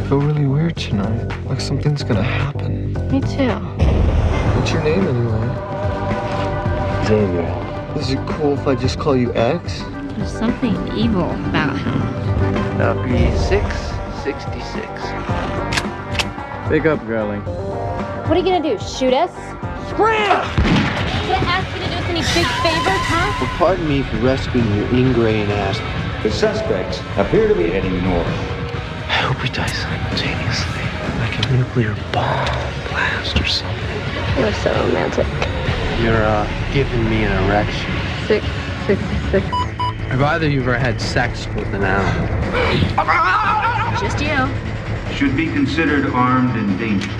feel really weird tonight. Like something's gonna happen. Me too. What's your name anyway? Xavier. Is it cool if I just call you X? There's something evil about him. Copy 666. Pick up, girlie. What are you gonna do, shoot us? Scram! Did I ask you to do us any big favors, huh? Well, pardon me for rescuing your ingrained ass. The suspects appear to be heading north. I hope we die simultaneously. Like a nuclear bomb blast or something. You're so romantic. You're, giving me an erection. 666. Have either of you ever had sex with an animal? Just you. Should be considered armed and dangerous.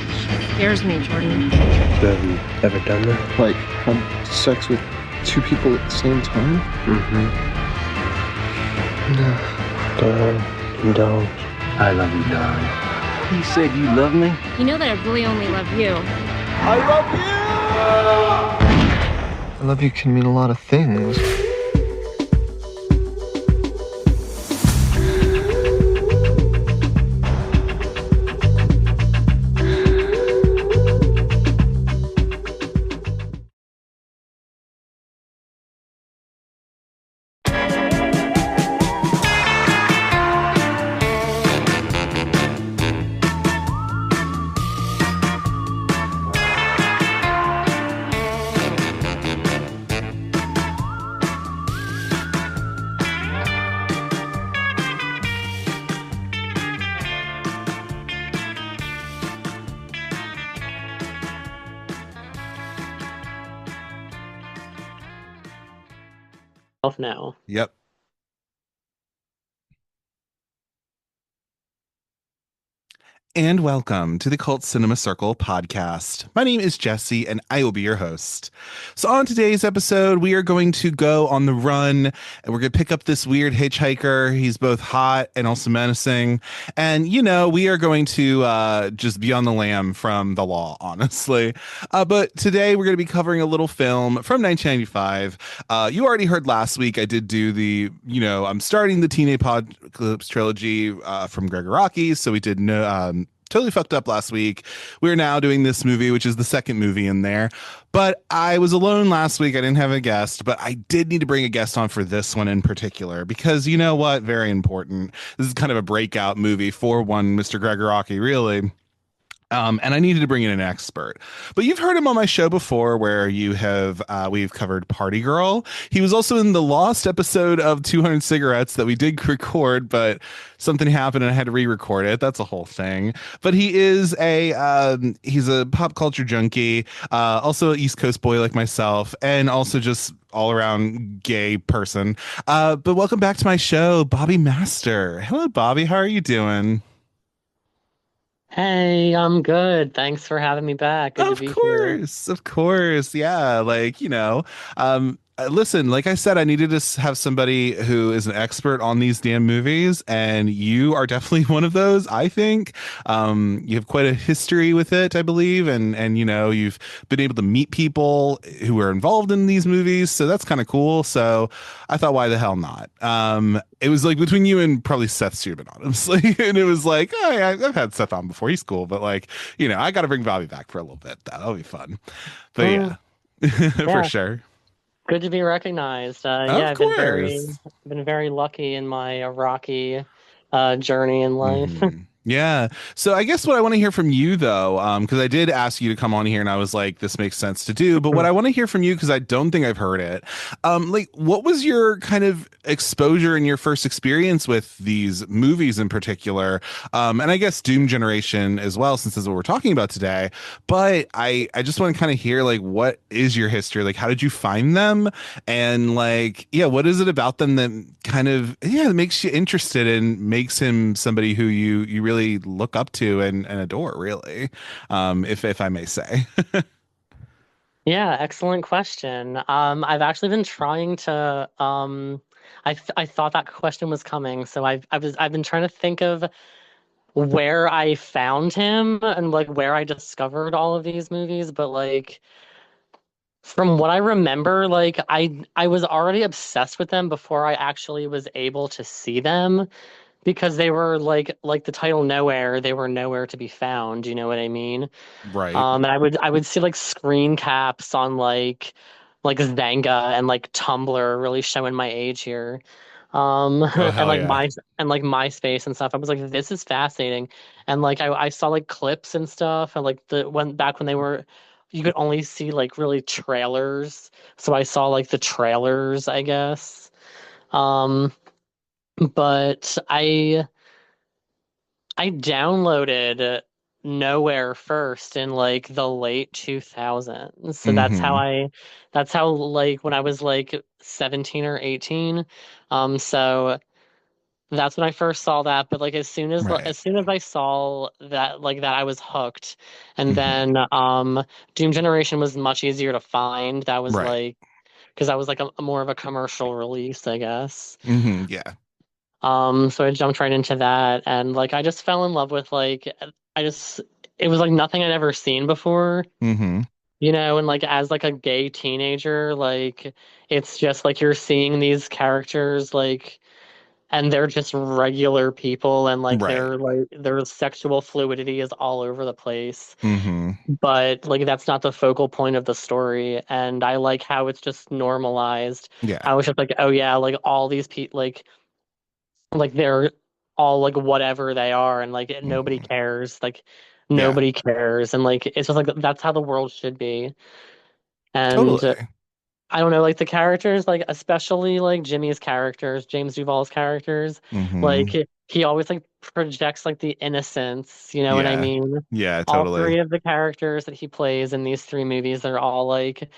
Scares me, Jordan. Have you ever done that? Like, had sex with two people at the same time? Mm-hmm. No. Don't. I love you, darling. You said you love me? You know that I really only love you. I love you! I love you can mean a lot of things. Now. Yep. And welcome to the Cult Cinema Circle podcast. My name is Jesse, and I will be your host. So on today's episode, we are going to go on the run, and we're going to pick up this weird hitchhiker. He's both hot and also menacing. And, you know, we are going to just be on the lam from the law, honestly. But today, we're going to be covering a little film from 1995. You already heard last week, I did do the, I'm starting the Teen Apocalypse Trilogy from Gregg Araki. So we did totally fucked up last week. We're now doing this movie, which is the second movie in there. But I was alone last week. I didn't have a guest, but I did need to bring a guest on for this one in particular because you know what? Very important. This is kind of a breakout movie for one Mr. Gregg Araki, really. And I needed to bring in an expert. But you've heard him on my show before where we've covered Party Girl. He was also in the lost episode of 200 Cigarettes that we did record, but something happened and I had to re-record it. That's a whole thing. But he's a pop culture junkie, also an East Coast boy like myself, and also just all around gay person. But welcome back to my show, Bobby Master. Hello, Bobby. How are you doing? Hey, I'm good. Thanks for having me back. Good to be here. Of course. Yeah. Listen, like I said, I needed to have somebody who is an expert on these damn movies, and you are definitely one of those, I think. You have quite a history with it, I believe, and you've been able to meet people who are involved in these movies, so that's kind of cool. So I thought, why the hell not? It was like between you and probably Seth Subin, honestly, and it was like, I've had Seth on before. He's cool, but I got to bring Bobby back for a little bit. That'll be fun. But yeah, for sure. Good to be recognized. I've been very lucky in my Iraqi journey in life. Yeah. So I guess what I want to hear from you, though, because I did ask you to come on here and I was like, this makes sense to do. But what I want to hear from you, because I don't think I've heard it, what was your kind of exposure and your first experience with these movies in particular? And I guess Doom Generation as well, since this is what we're talking about today. But I just want to kind of hear, what is your history? How did you find them? And what is it about them that kind of, that makes you interested and makes him somebody who you really look up to and adore, really, if I may say. Yeah, excellent question. I've actually been trying to I thought that question was coming, so I've been trying to think of where I found him and where I discovered all of these movies, but from what I remember, I was already obsessed with them before I actually was able to see them. because they were like the title Nowhere, they were nowhere to be found, you know what I mean? Right. And I would see like screen caps on like Zanga and like Tumblr, really showing my age here. Oh, And hell like yeah. MySpace and stuff. I was like, this is fascinating. And like I saw like clips and stuff and like the when back when they were you could only see like really trailers. So I saw like the trailers, I guess. Um, but I downloaded Nowhere first in like the late 2000s. So Mm-hmm. that's how like when I was like 17 or 18. So that's when I first saw that, but like Right. as soon as I saw that I was hooked. And Mm-hmm. then Doom Generation was much easier to find. That was Right. like because that was like a more of a commercial release, I guess. Mm-hmm. Yeah. So I jumped right into that and like I just fell in love with I just it was like nothing I'd ever seen before, Mm-hmm. and like as like a gay teenager, like it's just like you're seeing these characters like and they're just regular people and like Right. their sexual fluidity is all over the place. Mm-hmm. But like that's not the focal point of the story and I like how it's just normalized. Yeah. I was just like, oh yeah, like all these people like they're all like whatever they are and like nobody Mm-hmm. cares like Yeah. nobody cares and like it's just like that's how the world should be. And Totally. I don't know, like the characters, like especially like Jimmy's characters, James Duval's characters, like Mm-hmm. he always like projects like the innocence, you know what I Yeah. mean? Yeah, All totally. three of the characters that he plays in these three movies, they're all like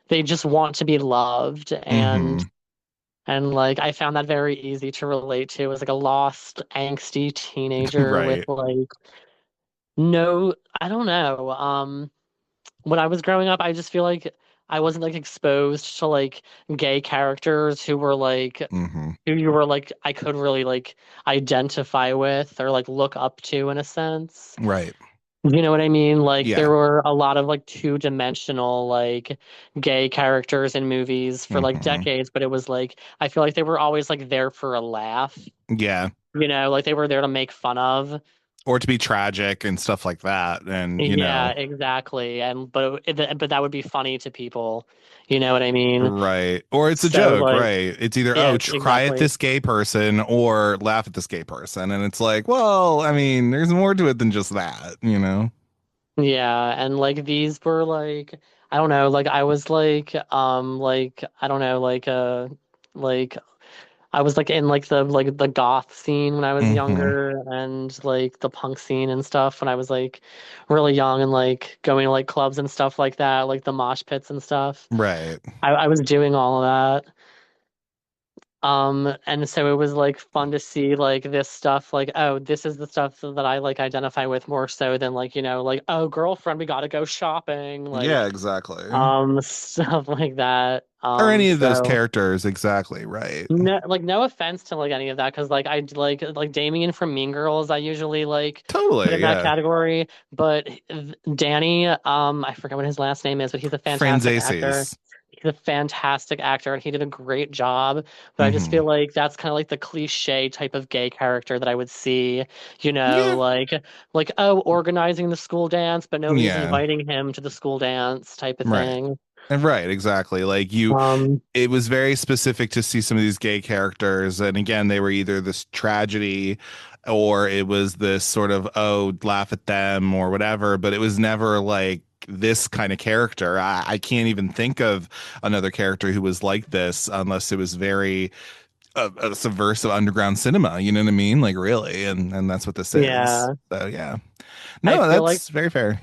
they just want to be loved Mm-hmm. and like I found that very easy to relate to as like a lost, angsty teenager with Right. like no, I don't know. When I was growing up, I just feel like I wasn't like exposed to like gay characters who were like Mm-hmm. who you were like I could really like identify with or like look up to in a sense. Right. You know what I mean? Like there Yeah. were a lot of like two-dimensional like gay characters in movies for like Mm-hmm. decades, but it was like I feel like they were always like there for a laugh, Yeah. like they were there to make fun of. Or to be tragic and stuff like that. And, Yeah, exactly. And but that would be funny to people. You know what I mean? right. Or it's a So joke, like right? It's either, yeah, oh, cry at exactly. this gay person or laugh at this gay person. And it's like, well, I mean, there's more to it than just that, you know? Yeah, and like these were like I don't know, like I was like I don't know, like I was like in like the goth scene when I was Mm-hmm. younger and like the punk scene and stuff when I was like really young and like going to like clubs and stuff like that, like the mosh pits and stuff. Right. I was doing all of that. And so it was like fun to see like this stuff, like, oh, this is the stuff that I like identify with more so than like, like, oh, girlfriend, we gotta go shopping, Yeah, like, exactly. stuff like that. Or any of those So characters, exactly, right. no offense to like any of that, because like I like Damien from Mean Girls, I usually like put in Totally, that yeah. category, but Danny, I forget what his last name is, but he's a fantastic actor. Franzaces. He's a fantastic actor and he did a great job. But I just Mm-hmm. feel like that's kind of like the cliche type of gay character that I would see, Yeah. like oh, organizing the school dance, but nobody's Yeah. inviting him to the school dance type of Right. thing. And right, exactly. Like you, Um, it was very specific to see some of these gay characters. And again, they were either this tragedy or it was this sort of, oh, laugh at them or whatever. But it was never like this kind of character. I can't even think of another character who was like this unless it was very a subversive underground cinema. You know what I mean? Like really. And that's what this is. yeah, So yeah. I No, feel like that's very fair.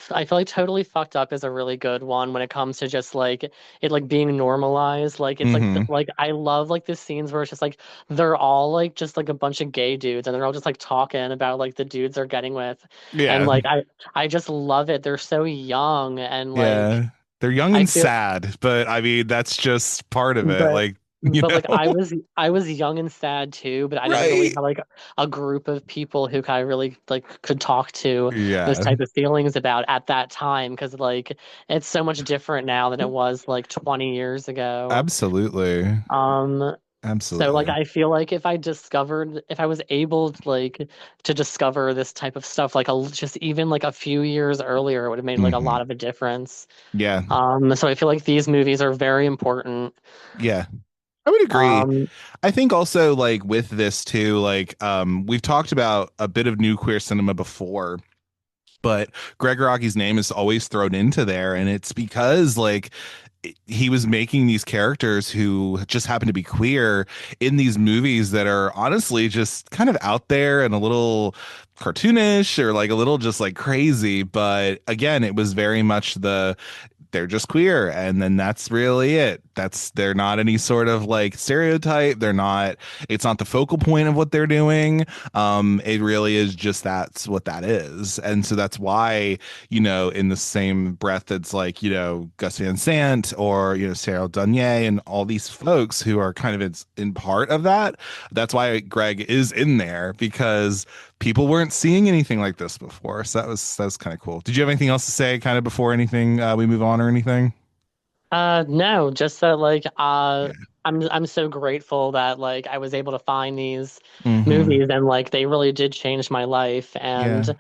I feel like Totally Fucked Up is a really good one when it comes to just like it like being normalized. Like it's like Mm-hmm. like I love like the scenes where it's just like they're all like just like a bunch of gay dudes and they're all just like talking about like the dudes they're getting with. And Yeah. like I just love it. They're so young and like Yeah. They're young I and feel sad, but I mean that's just part of it. but Like, you but like know? I was young and sad too, but I didn't really Right. have like a group of people who I really like could talk to those Yeah. type of feelings about at that time because like it's so much different now than it was like 20 years ago. Absolutely. Um So like Absolutely. I feel like if I was able to like to discover this type of stuff like just even like a few years earlier, it would have made like a Hmm. lot of a difference. Yeah. So I feel like these movies are very important. Yeah. I would agree. Um, I think also like with this too, like we've talked about a bit of new queer cinema before, but Gregg Araki's name is always thrown into there, and it's because like he was making these characters who just happen to be queer in these movies that are honestly just kind of out there and a little cartoonish or like a little just like crazy. But again, it was very much the they're just queer, and then that's really it. They're not any sort of like stereotype. They're not, it's not the focal point of what they're doing. It really is just that's what that is. And so that's why, in the same breath, it's like, Gus Van Sant or, Sarah Dunier and all these folks who are kind of in part of that. That's why Greg is in there, because people weren't seeing anything like this before. So that was kind of cool. Did you have anything else to say kind of before anything we move on or anything? no, just that like Yeah. I'm so grateful that like I was able to find these Hmm. movies and like they really did change my life Yeah. and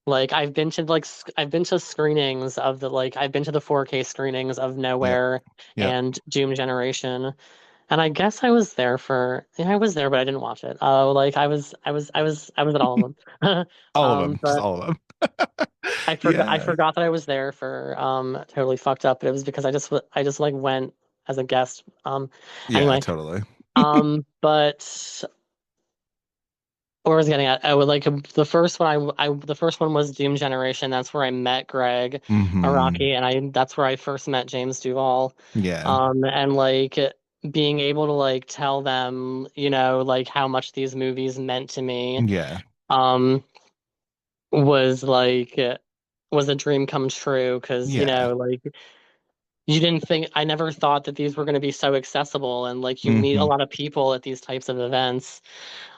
like I've been to screenings of the like I've been to the 4K screenings of Yep. Nowhere Yep. and Doom Generation. And I guess I was there for yeah, I was there, but I didn't watch it. Like I was at all of them. All of them. Just But all of them. I Yeah. forgot that I was there for totally fucked up. But it was because I just like went as a guest. Yeah, Anyway, totally. but where I was getting at, I would like the first one the first one was Doom Generation. That's where I met Greg Hmm. Araki, and I that's where I first met James Duval. Yeah. And like being able to like tell them, like how much these movies meant to me, Yeah. um, was like was a dream come true because, Yeah. like you didn't think I never thought that these were going to be so accessible and like you meet a Hmm. lot of people at these types of events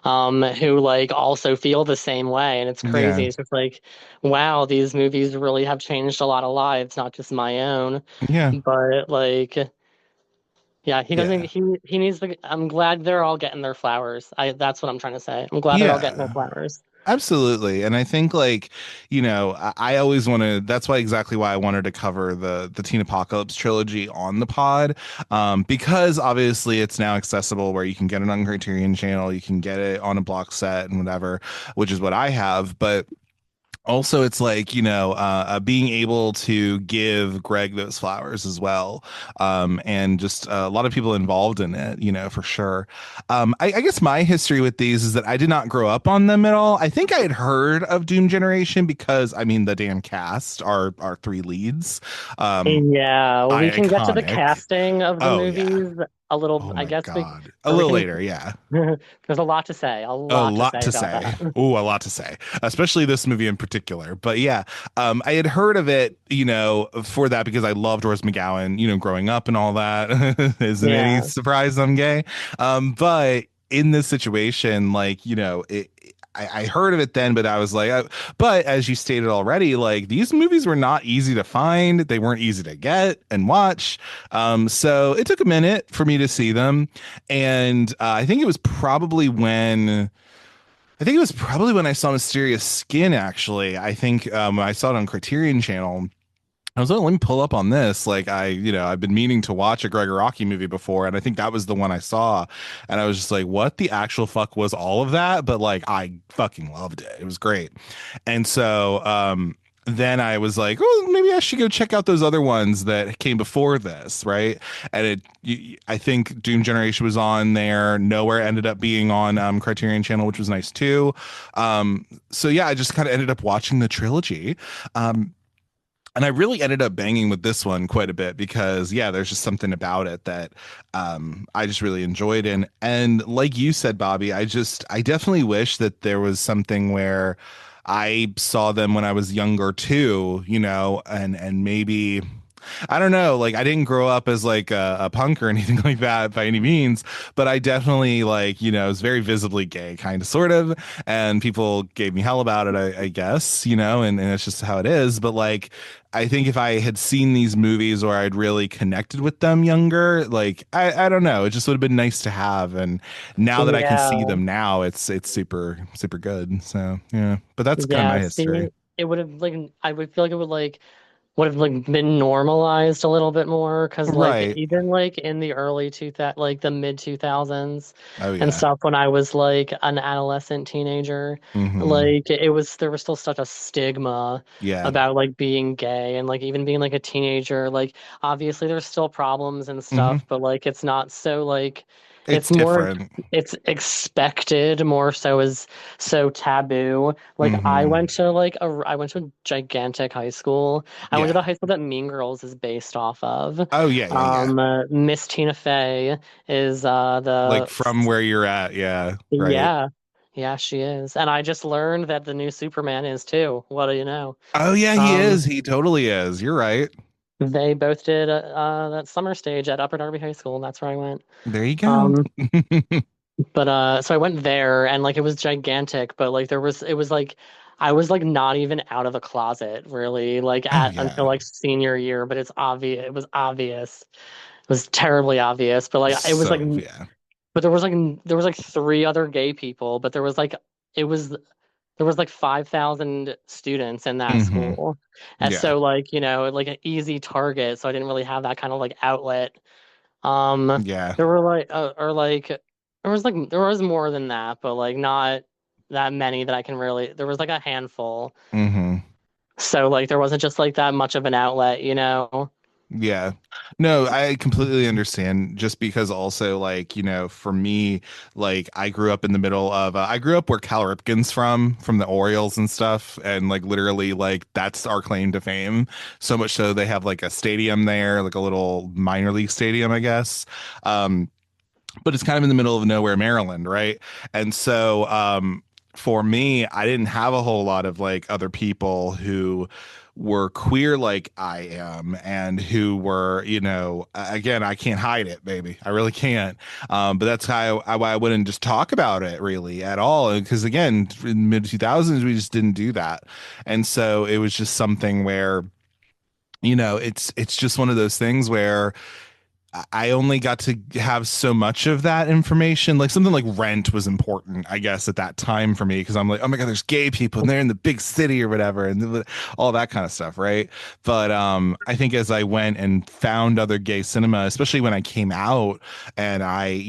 who like also feel the same way and it's crazy. Yeah. It's just like wow, these movies really have changed a lot of lives, not just my own. Yeah. But like yeah, he doesn't. Yeah. He needs the. I'm glad they're all getting their flowers. That's what I'm trying to say. I'm glad they're all getting their Yeah. flowers. Absolutely. And I think like, I always want to, that's why exactly why I wanted to cover the Teen Apocalypse trilogy on the pod. Because obviously it's now accessible where you can get it on Criterion Channel, you can get it on a box set and whatever, which is what I have. But also it's like being able to give Greg those flowers as well, and just a lot of people involved in it, for sure. I guess my history with these is that I did not grow up on them at all. I think I had heard of Doom Generation because I mean the damn cast are our three leads. Yeah, we can get to the Iconic. casting of the Oh yeah. movies a little. Oh I my guess God, a or we little can. later. Yeah. There's a lot to say. A A lot to lot say to about say. that. Oh, a lot to say, especially this movie in particular. But yeah, I had heard of it, for that because I loved Rose McGowan, growing up and all that. Isn't any Yeah. surprise I'm gay? But in this situation, like, I heard of it then, but I was like, but as you stated already, like these movies were not easy to find. They weren't easy to get and watch. So it took a minute for me to see them. And I think it was probably when. I think it was probably when I saw Mysterious Skin, actually. I think I saw it on Criterion Channel. I was like, let me pull up on this. Like I've been meaning to watch a Gregg Araki movie before, and I think that was the one I saw. And I was just like, what the actual fuck was all of that? But like I fucking loved it. It was great. And so then I was like, oh, maybe I should go check out those other ones that came before this, right? And I think Doom Generation was on there. Nowhere ended up being on Criterion Channel, which was nice too. So yeah, I just kind of ended up watching the trilogy. And I really ended up banging with this one quite a bit because, yeah, there's just something about it that I just really enjoyed. And like you said, Bobby, I definitely wish that there was something where I saw them when I was younger too, and maybe I don't know. Like, I didn't grow up as like a punk or anything like that by any means, but I definitely like, was very visibly gay, kind of, sort of. And people gave me hell about it, I guess, and it's just how it is. But like, I think if I had seen these movies or I'd really connected with them younger, like, I don't know, it just would have been nice to have. And now that I can see Yeah. them now, it's super, super good. So, yeah, but that's kind of my Yeah, history. see, it would have like I would feel like it would have like been normalized a little bit more because like Right. even like in the early 2000 like the mid 2000s Oh, and yeah. stuff when I was like an adolescent teenager, Hmm. like there was still such a stigma Yeah. about like being gay and like even being like a teenager. Like obviously there's still problems and Hmm. stuff, but like it's not so like It's it's more different. it's expected more so as so taboo. Like Hmm. I went to a gigantic high school. I went to Yeah. the high school that Mean Girls is based off of. Oh, yeah, yeah, yeah. Miss Tina Fey is Like from where you're at. Yeah. Right. yeah, yeah, she is. And I just learned that the new Superman is too. What do you know? Oh, yeah, he Um, is. He totally is. You're right. they both did that summer stage at Upper Darby High School, and that's where I went. There you go. Um, but so I went there, and like it was gigantic, but like it was like I was like not even out of the closet really, like Oh, at until yeah. like senior year, but it's obvious. It was obvious. It was terribly obvious, but like it was like So, yeah. but there was like three other gay people, but it was there was like 5,000 students in that Hmm. school. And Yeah. so like, like an easy target, so I didn't really have that kind of like outlet. Um Yeah. there were like or like there was more than that, but like not that many that I can really there was like a handful. Hmm. So like there wasn't just like that much of an outlet. Yeah. No, I completely understand just because also like, for me, like I grew up in the middle of I grew up where Cal Ripken's from the Orioles and stuff and like literally like that's our claim to fame. So much so they have like a stadium there, like a little minor league stadium, I guess. Um but it's kind of in the middle of nowhere, Maryland, right? And so for me, I didn't have a whole lot of like other people who were queer like I am and who were, again, I can't hide it, baby. I really can't. But that's why I wouldn't just talk about it really at all. Because again, in mid 2000s, we just didn't do that. And so it was just something where, it's just one of those things where I only got to have so much of that information. Like something like rent was important, I guess, at that time for me because I'm like, oh my God, there's gay people and they're in the big city or whatever, and all that kind of stuff, right? But I think as I went and found other gay cinema, especially when I came out, and I,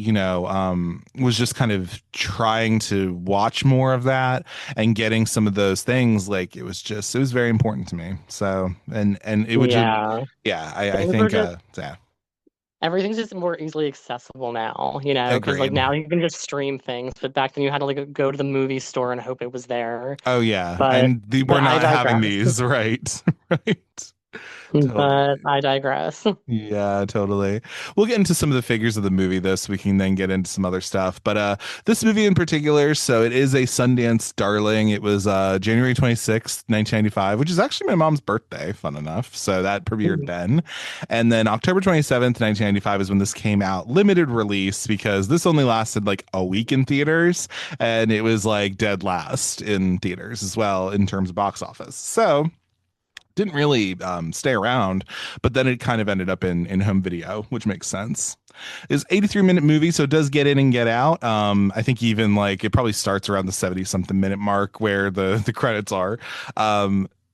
was just kind of trying to watch more of that and getting some of those things, like it was very important to me. So and it would just, Yeah. yeah, I Things were think just yeah. everything's just more easily accessible now, because like Agreed. now you can just stream things, but back then you had to like go to the movie store and hope it was there. Oh yeah, But and we're but I not having digress. these, right? Right. But Totally. I digress. Yeah, totally. We'll get into some of the figures of the movie though, so we can then get into some other stuff. But this movie in particular, so it is a Sundance darling. It was January 26th, 1995, which is actually my mom's birthday, fun enough. So that premiered then. And then October 27th, 1995 is when this came out, limited release, because this only lasted like a week in theaters, and it was like dead last in theaters as well in terms of box office. So didn't really stay around, but then it kind of ended up in home video, which makes sense. It's 83-minute movie, so it does get in and get out. I think even like it probably starts around the 70 something minute mark where the credits are.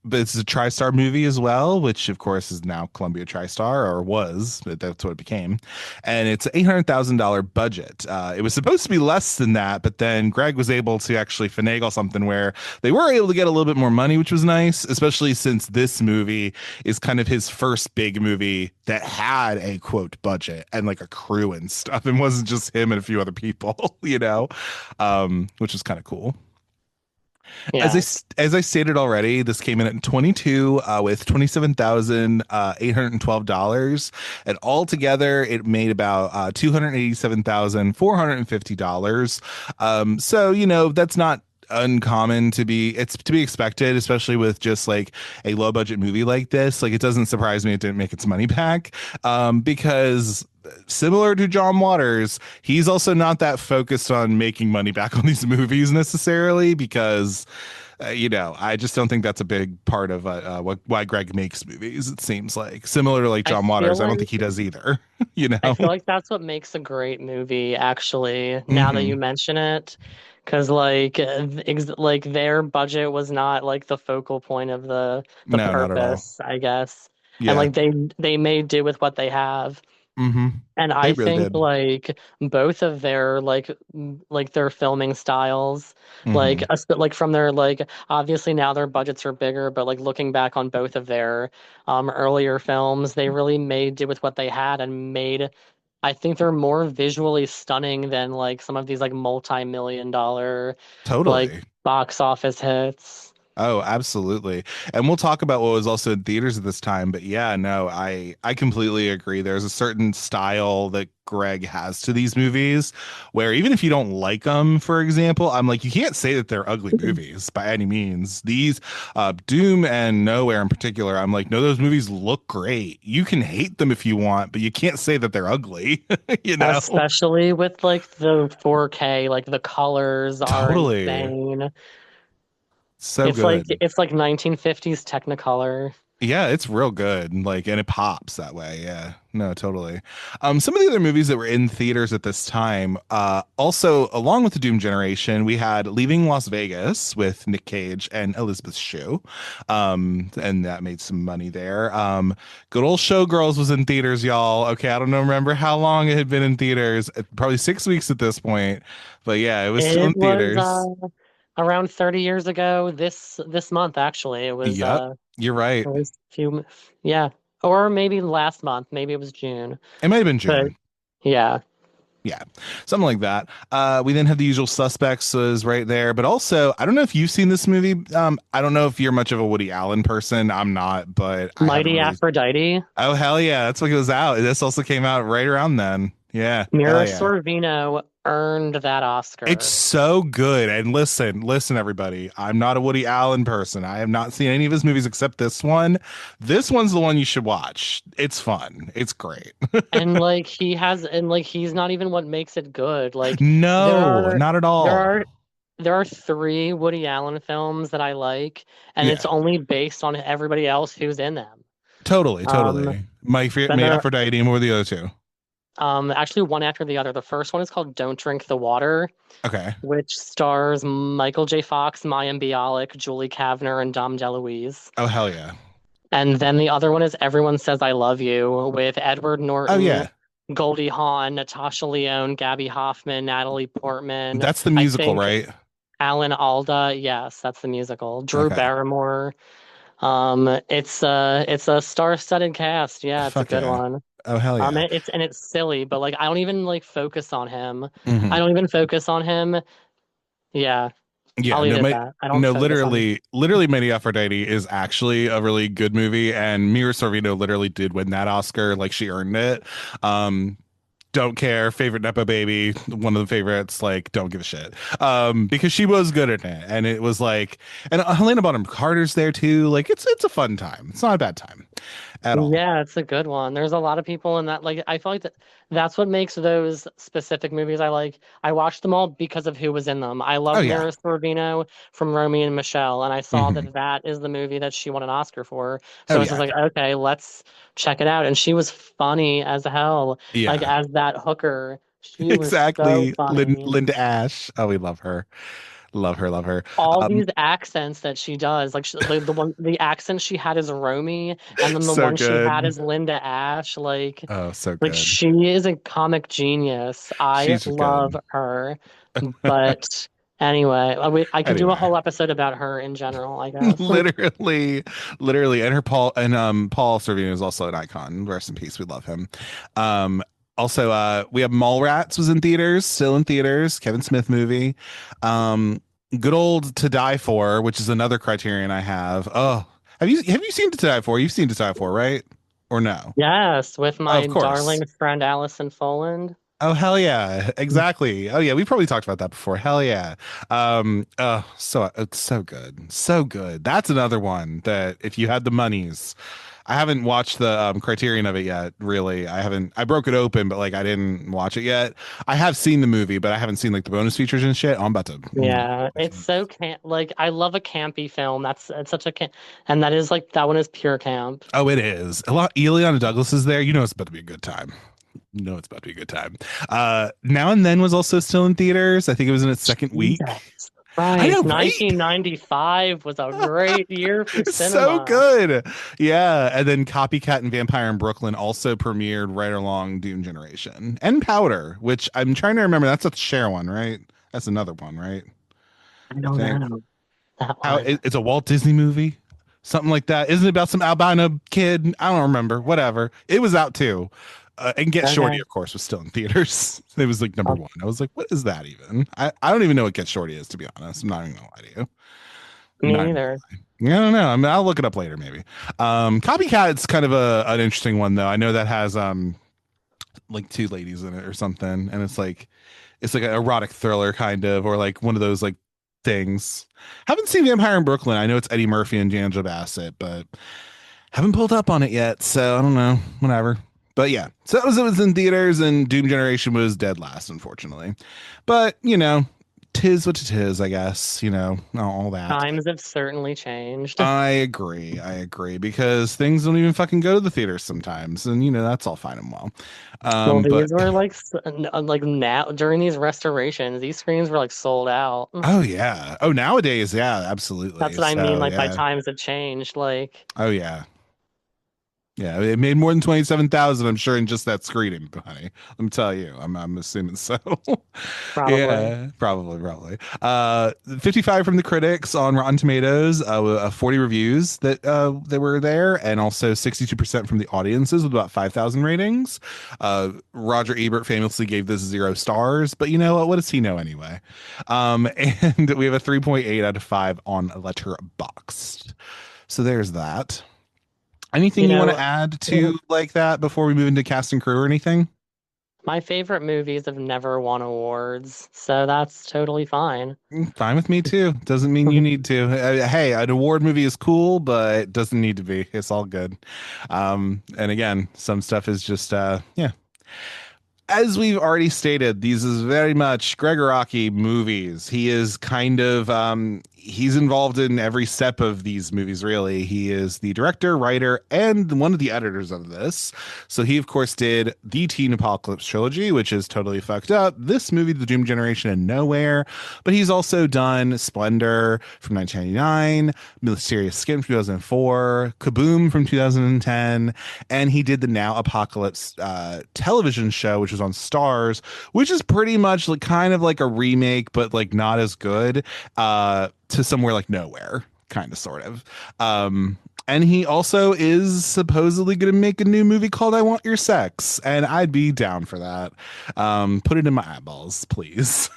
But it's a TriStar movie as well, which of course is now Columbia TriStar, or was, but that's what it became. And it's an $800,000 budget. It was supposed to be less than that, but then Gregg was able to actually finagle something where they were able to get a little bit more money, which was nice, especially since this movie is kind of his first big movie that had a quote budget and like a crew and stuff, and wasn't just him and a few other people, which is kind of cool. As Yes. as I stated already, this came in at 22 with $27,812, and altogether it made about $287,450. So that's not uncommon to be, it's to be expected, especially with just like a low budget movie like this. Like, it doesn't surprise me it didn't make its money back, because similar to John Waters, he's also not that focused on making money back on these movies necessarily, because I just don't think that's a big part of why Gregg makes movies. It seems like similar to like I John feel Waters. I don't think like he does either. I feel like that's what makes a great movie, actually, now that Hmm. you mention it. Because like their budget was not like the focal point of the No, not at all. purpose, I guess. And Yeah. like they made do with what they have. Hmm. And They I really think did. like both of their like their filming styles, Hmm. like from their like obviously now their budgets are bigger, but like looking back on both of their earlier films, they really made do with what they had and made I think they're more visually stunning than like some of these like multi-million dollar like Totally. box office hits. Oh, absolutely. And we'll talk about what was also in theaters at this time, but yeah, no, I completely agree. There's a certain style that Gregg has to these movies where even if you don't like them, for example, I'm like, you can't say that they're ugly movies by any means. These Doom and Nowhere in particular, I'm like, no, those movies look great. You can hate them if you want, but you can't say that they're ugly, you know? Especially with like the 4K, like the colors are Totally. insane. So good. It's like 1950s Technicolor. Yeah, it's real good. Like, and it pops that way. Yeah. No, totally. Some of the other movies that were in theaters at this time, also along with the Doom generation, we had Leaving Las Vegas with Nick Cage and Elizabeth Shue. And that made some money there. Good old Showgirls was in theaters, y'all. Okay, I don't know, remember how long it had been in theaters. Probably 6 weeks at this point. But yeah, it was still in It was theaters. around 30 years ago this month actually. Yep, you're right. It was yeah. Or maybe last month, maybe it was June. It might have been But June. yeah. Yeah, something like that. We then have The Usual Suspects was right there, but also I don't know if you've seen this movie. I don't know if you're much of a Woody Allen person. I'm not, but I haven't Mighty really. Aphrodite. Oh hell yeah, that's what goes out. This also came out right around then. Yeah, hell Mira yeah. Sorvino earned that It's Oscar. so good. And listen, everybody. I'm not a Woody Allen person. I have not seen any of his movies except this one. This one's the one you should watch. It's fun. It's great. And like he's not even what makes it good. Like there No, are not at there all. are there are three Woody Allen films that I like, and it's Yeah, only based on everybody else who's in them. totally, Um, totally. My then favorite, there Aphrodite, and what were the other two? actually one after the other. The first one is called Don't Drink the Water, Okay. which stars Michael J. Fox, Mayim Bialik, Julie Kavner, and Dom DeLuise. Oh hell yeah. And then the other one is Everyone Says I Love You with Edward Oh Norton, yeah. Goldie Hawn, Natasha Lyonne, Gabby Hoffman, Natalie Portman. That's the I musical, think right? Alan Alda. Yes, that's the musical. Drew Okay. Barrymore. It's a star-studded cast. Yeah, it's a Fuck good yeah. one. Oh hell yeah. It's silly, but like I don't even like focus on him. I Hmm. don't even focus on him. Yeah, I'll Yeah, leave no, it at that. I don't no, focus on him. literally, Mighty Aphrodite is actually a really good movie, and Mira Sorvino literally did win that Oscar, like she earned it. Um, don't care, favorite Nepo baby, one of the favorites, like don't give a shit. Because she was good at it, and it was like, and Helena Bonham Carter's there too. Like it's a fun time. It's not a bad time at all. Yeah, it's a good one. There's a lot of people in that. Like, I feel like that's what makes those specific movies I like. I watched them all because of who was in them. I Oh love yeah. Mira Sorvino from Romeo and Michelle, and I saw Hmm. that that is the movie that she won an Oscar for. Oh So I was just yeah. like, okay, let's check it out. And she was funny as hell, like Yeah. as that hooker. She was so Exactly. funny. Linda Ash. Oh, we love her. Love her. Love her. All Um, these accents that she does, like the accent she had is Romy, and then the so one she had good. is Linda Ash. Oh, so Like good. she is a comic genius. I She's just love good. her. But anyway, I could do a Anyway, whole episode about her in general, I guess. literally, literally, and her Paul Sorvino is also an icon. Rest in peace. We love him. Um, Also, we have Mallrats was in theaters, still in theaters. Kevin Smith movie. Um, good old To Die For, which is another criterion I have. Oh, have you seen To Die For? You've seen To Die For, right? Or no? Yes, with Of my course. darling friend Allison Foland. Oh hell yeah, exactly. Oh yeah, we probably talked about that before. Hell yeah. So it's so good, so good. That's another one that if you had the monies, I haven't watched the Criterion of it yet. Really, I haven't. I broke it open, but like I didn't watch it yet. I have seen the movie, but I haven't seen like the bonus features and shit. I'm about to. Yeah, it's so camp. Like I love a campy film. That's it's such a camp, and that is like that one is pure camp. Oh, it is. A lot. Eliana Douglas is there. You know it's about to be a good time. You know it's about to be a good time. Now and Then was also still in theaters. I think it was in its second week. Yes. I Right, know, right? 1995 was a great year for It's so cinema. good. Yeah. And then Copycat and Vampire in Brooklyn also premiered right along Doom Generation. And Powder, which I'm trying to remember. That's a Cher one, right? That's another one, right? I I don't think. know that How one. it's a Walt Disney movie? Something like that. Isn't it about some albino kid? I don't remember. Whatever. It was out too. And Get Shorty, Okay. of course, was still in theaters. It was like number Oh, one. I was like, what is that even? I don't even know what Get Shorty is, to be honest. I'm not even gonna lie to you. I'm me not even neither. I don't know. I mean, I'll look it up later, maybe. Copycat's kind of an interesting one though. I know that has like two ladies in it or something, and it's like an erotic thriller kind of, or like one of those like things. Haven't seen Vampire in Brooklyn. I know it's Eddie Murphy and Angela Bassett, but haven't pulled up on it yet, so I don't know. Whatever. But yeah, so it was in theaters, and Doom Generation was dead last, unfortunately. But tis what it is, I guess. All that. Times have certainly changed. I agree. I agree because things don't even fucking go to the theaters sometimes, and that's all fine and well. Well, But these were like like now during these restorations, these screens were like sold out. oh yeah, oh nowadays, yeah, absolutely. That's what I mean. So Like by yeah, times have changed. Like oh yeah. Yeah, it made more than 27,000, I'm sure, in just that screening, honey. Let me tell you, I'm assuming so. probably. Yeah, probably. 55 from the critics on Rotten Tomatoes, 40 reviews that were there, and also 62% from the audiences with about 5,000 ratings. Roger Ebert famously gave this 0 stars, but you know what? What does he know anyway? And we have a 3.8 out of 5 on Letterboxd. So there's that. Anything You you want to know, add to like that before we move into cast and crew or anything? my favorite movies have never won awards, so that's totally fine. Fine with me too. Doesn't mean you need to. Hey, an award movie is cool, but it doesn't need to be. It's all good. And again, some stuff is just yeah. As we've already stated, these is very much Gregg Araki movies. He is kind of he's involved in every step of these movies, really. He is the director, writer, and one of the editors of this. So he, of course, did the Teen Apocalypse Trilogy, which is totally fucked up. This movie, The Doom Generation, and Nowhere. But he's also done Splendor from 1999, Mysterious Skin from 2004, Kaboom from 2010, and he did the Now Apocalypse television show, which was on Stars, which is pretty much like kind of like a remake, but like not as good, to Somewhere Like Nowhere, kind of sort of. And he also is supposedly going to make a new movie called I Want Your Sex, and I'd be down for that. Put it in my eyeballs, please.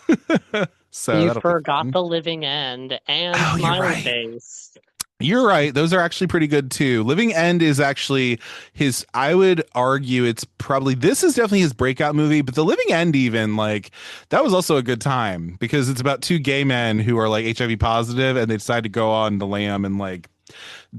So You that'll be forgot fun. The Living End and Oh, you're Smiley right. Face. You're right. Those are actually pretty good too. Living End is actually I would argue it's probably, this is definitely his breakout movie, but The Living End, even like, that was also a good time because it's about two gay men who are like HIV positive and they decide to go on the lam and like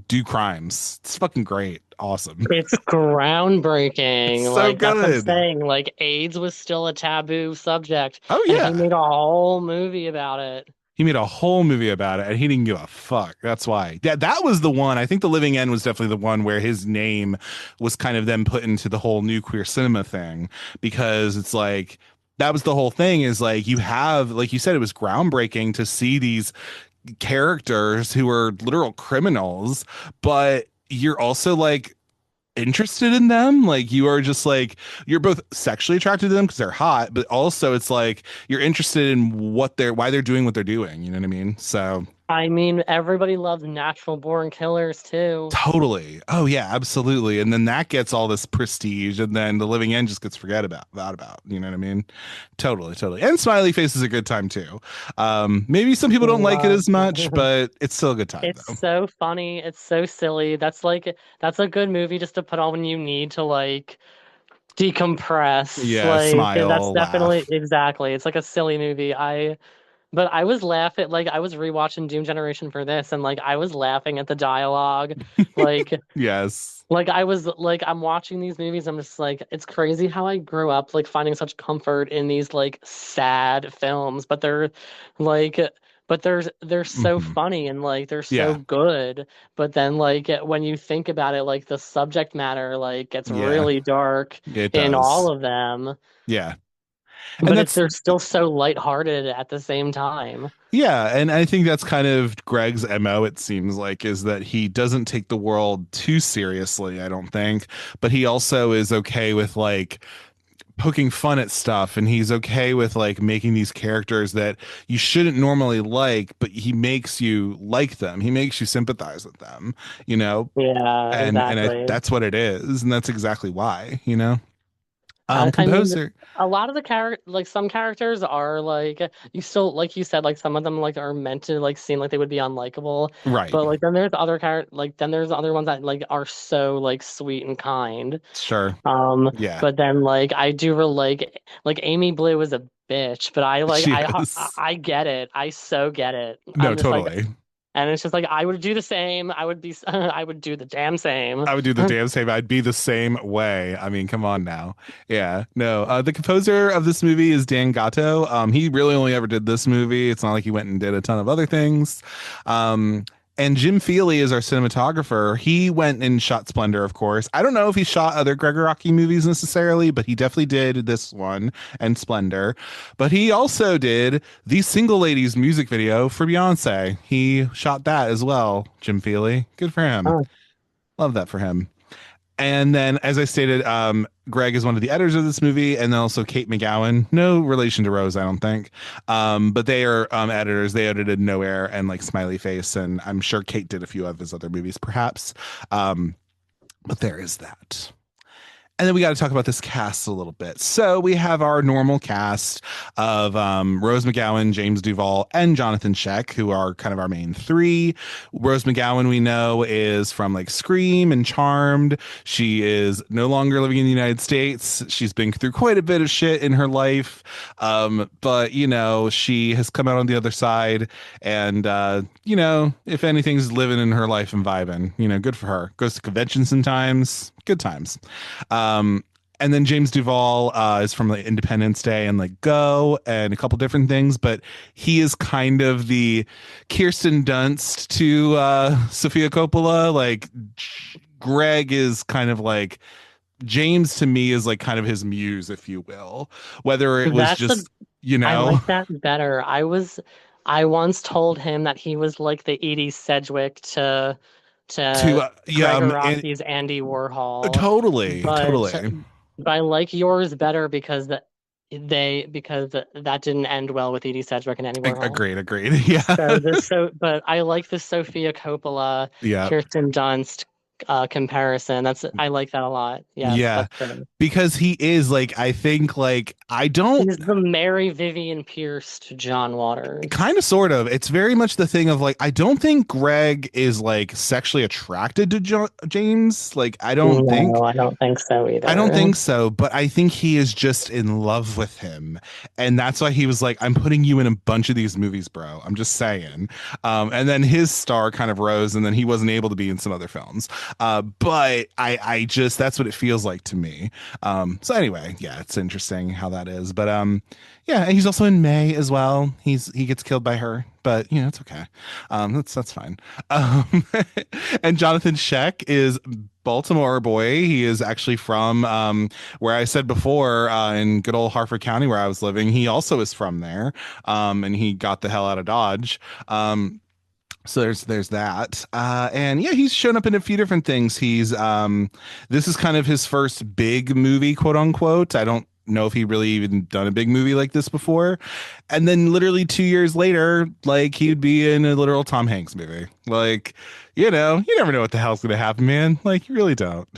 do crimes. It's fucking great. Awesome. It's groundbreaking. So Like that's what I'm good. saying. Like AIDS was still a taboo subject, Oh and he yeah. made a whole movie about it. He made a whole movie about it and he didn't give a fuck. That's why. That was the one. I think The Living End was definitely the one where his name was kind of then put into the whole new queer cinema thing, because it's like that was the whole thing, is like you have, like you said, it was groundbreaking to see these characters who are literal criminals, but you're also like interested in them. Like you are just like, you're both sexually attracted to them because they're hot, but also it's like you're interested in why they're doing what they're doing. You know what I mean? So I mean, everybody loves natural born killers too. totally. Oh yeah, absolutely. And then that gets all this prestige, and then The Living End just gets forgot about. You know what I mean? Totally. And Smiley Face is a good time too. Maybe some people don't like it Love. as much, but it's still a good time though. It's so funny. It's so silly. That's a good movie just to put on when you need to like decompress. Yeah, Like that's smile, definitely laugh. exactly. It's like a silly movie. But I was laughing, like I was rewatching Doom Generation for this, and like I was laughing at the dialogue, like Yes. I was like I'm watching these movies. I'm just like it's crazy how I grew up like finding such comfort in these like sad films, but like they're so Hmm. funny and like they're so Yeah. good. But then like when you think about it, like the subject matter like gets Yeah. really dark It in all does. of them. Yeah. And But that's they're still so lighthearted at the same time. Yeah, and I think that's kind of Gregg's MO, it seems like, is that he doesn't take the world too seriously, I don't think, but he also is okay with like poking fun at stuff, and he's okay with like making these characters that you shouldn't normally like, but he makes you like them. He makes you sympathize with them, you know? Yeah, And exactly. that's what it is, and that's exactly why, you know? I mean, Composer. a lot of the like some characters are like you still like you said like some of them like are meant to like seem like they would be unlikable, Right. but like then there's other then there's other ones that like are so like sweet and kind. Sure. Um, Yeah. but then like I do like Amy Blue is a bitch, but She is. I get it. I so get it. No, I'm just like, totally. and it's just like I would do the same. I would be I would do the damn same. I would do the damn same. I'd be the same way. I mean, come on now. Yeah. No. The composer of this movie is Dan Gatto. He really only ever did this movie. It's not like he went and did a ton of other things. Um, and Jim Feely is our cinematographer. He went and shot Splendor, of course. I don't know if he shot other Gregg Araki movies necessarily, but he definitely did this one and Splendor. But he also did the Single Ladies music video for Beyonce. He shot that as well, Jim Feely. Good for him. Oh, Love that for him. And then, as I stated, Gregg is one of the editors of this movie, and then also Kate McGowan. No relation to Rose, I don't think. But they are editors. They edited Nowhere and like Smiley Face, and I'm sure Kate did a few of his other movies, perhaps. But there is that. And then we got to talk about this cast a little bit. So we have our normal cast of Rose McGowan, James Duvall, and Jonathan Sheck, who are kind of our main three. Rose McGowan, we know, is from like Scream and Charmed. She is no longer living in the United States. She's been through quite a bit of shit in her life. But, you know, she has come out on the other side. And, you know, if anything's living in her life and vibing, you know, good for her. Goes to conventions sometimes. Good times. And then James Duvall is from like Independence Day and like Go and a couple different things, but he is kind of the Kirsten Dunst to Sofia Coppola. Like Gregg is kind of like James to me is like kind of his muse, if you will. Whether it was that's just, the you I know, like that better. I once told him that he was like the Edie Sedgwick to to yeah, Gregor and Rocky's Andy Warhol, totally, but totally. I like yours better because because that didn't end well with Edie Sedgwick and Andy Warhol. Agreed, agreed. Yeah, But I like the Sophia Coppola yeah. Kirsten Dunst comparison. I like that a lot. Yes, Yeah, that's great. because he is like, I think like I don't He's the Mary Vivian Pierce to John Waters. kind of sort of. It's very much the thing of like I don't think Gregg is like sexually attracted to James. Like No, I don't think so I don't either. think so, but I think he is just in love with him. And that's why he was like, I'm putting you in a bunch of these movies, bro. I'm just saying. And then his star kind of rose, and then he wasn't able to be in some other films. But I just, that's what it feels like to me. So anyway, yeah, it's interesting how that is. But yeah, and he's also in May as well. He gets killed by her, but you know, it's okay. That's fine. And Jonathan Sheck is Baltimore boy. He is actually from where I said before in good old Harford County where I was living. He also is from there, and he got the hell out of Dodge. So there's that. And yeah, he's shown up in a few different things. He's this is kind of his first big movie, quote unquote. I don't know if he really even done a big movie like this before. And then literally 2 years later, like he'd be in a literal Tom Hanks movie. Like, you know, you never know what the hell's gonna happen, man. Like you really don't.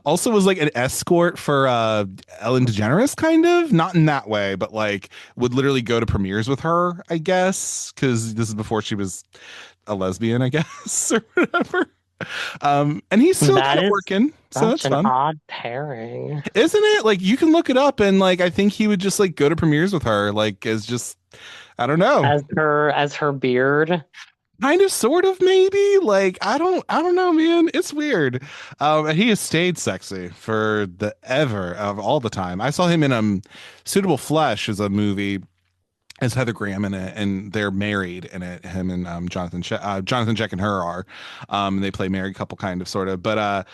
Also was like an escort for Ellen DeGeneres, kind of, not in that way, but like would literally go to premieres with her, I guess, because this is before she was a lesbian, I guess, or whatever. And he's still That kind of is working, so such that's an fun, odd pairing. isn't it? Like you can look it up, and like I think he would just like go to premieres with her, like as just I don't know, As her beard. kind of, sort of, maybe. Like I don't know, man. It's weird. And he has stayed sexy for the ever of all the time. I saw him in Suitable Flesh, is a movie as Heather Graham in it, and they're married in it. Him and Jonathan Check and her are, they play married couple, kind of, sort of. But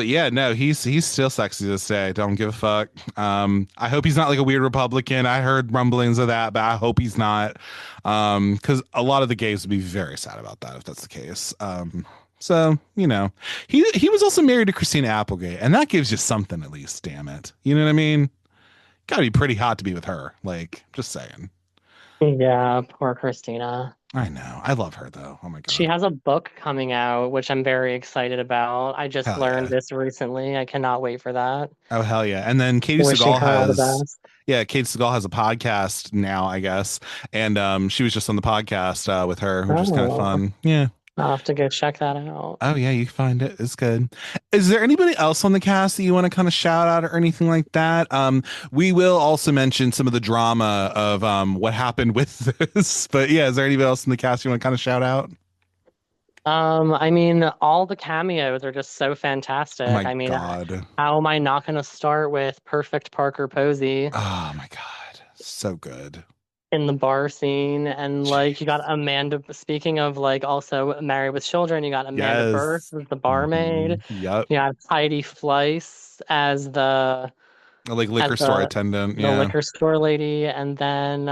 yeah, no, he's still sexy to this day. Don't give a fuck. I hope he's not like a weird Republican. I heard rumblings of that, but I hope he's not. Because a lot of the gays would be very sad about that if that's the case. So you know, he was also married to Christina Applegate, and that gives you something at least. Damn it, you know what I mean? Got to be pretty hot to be with her. Like, just saying. Yeah, poor Christina. I know. I love her though. Oh my god. She has a book coming out, which I'm very excited about. I just Hell learned yeah. this recently. I cannot wait for that. Oh hell yeah. And then Katie Wishing Seagal her all the has best. Katie Seagal has a podcast now, I guess. And she was just on the podcast with her, which is kind of Oh, fun. Yeah. I'll have to go check that out. Oh yeah, you can find it. It's good. Is there anybody else on the cast that you want to kind of shout out or anything like that? We will also mention some of the drama of what happened with this. But yeah, is there anybody else in the cast you want to kind of shout out? I mean, all the cameos are just so fantastic. Oh my I mean, god. how am I not going to start with Perfect Parker Posey Oh my god. So good. in the bar scene? And like, you got Amanda, speaking of like also Married with Children, you got Amanda Burst Yes. as the barmaid. Yep. You got Heidi Fleiss as the Like as liquor store the attendant. the Yeah. liquor store lady, and then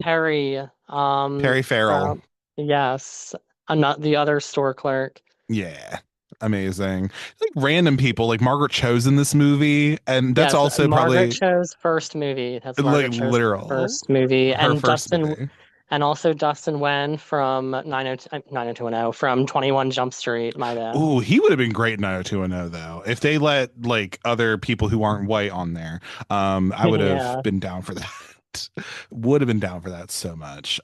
Perry Perry Farrell. from, yes, not the other store clerk. Yeah. Amazing. Like random people like Margaret Cho's in this movie. And that's Yes, also Margaret probably Cho's first movie. That's like Margaret Cho's literal first movie, her and first Dustin, movie. and also Dustin Wen from 90210 from 21 Jump Street. My bad. Ooh, he would have been great in 90210 though. If they let like other people who aren't white on there. I would have Yeah. been down for that. Would have been down for that so much.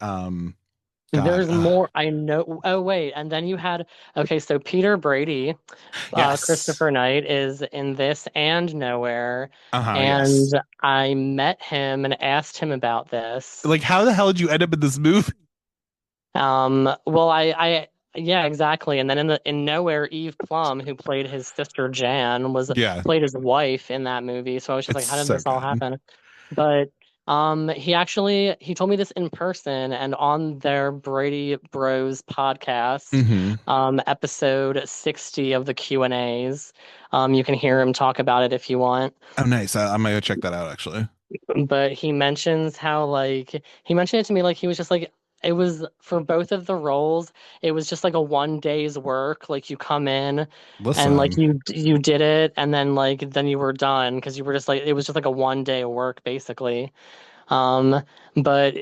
God, There's more. I know. Oh, wait. And then you had, okay, so Peter Brady, yes. Christopher Knight is in this and Nowhere. And Yes. I met him and asked him about this. Like, how the hell did you end up in this movie? Well, yeah, exactly. And then in Nowhere, Eve Plum, who played his sister Jan, Yeah. played his wife in that movie. So I was just like, It's how did so this all good. happen? But he told me this in person and on their Brady Bros podcast, episode 60 of the Q&As. You can hear him talk about it if you want. Oh, nice. I might go check that out actually. But he mentions how he mentioned it to me like he was just like, it was for both of the roles, it was just like a 1 day's work. Like you come in and like Listen. you did it and then you were done because you were just like, it was just like a 1 day of work basically. But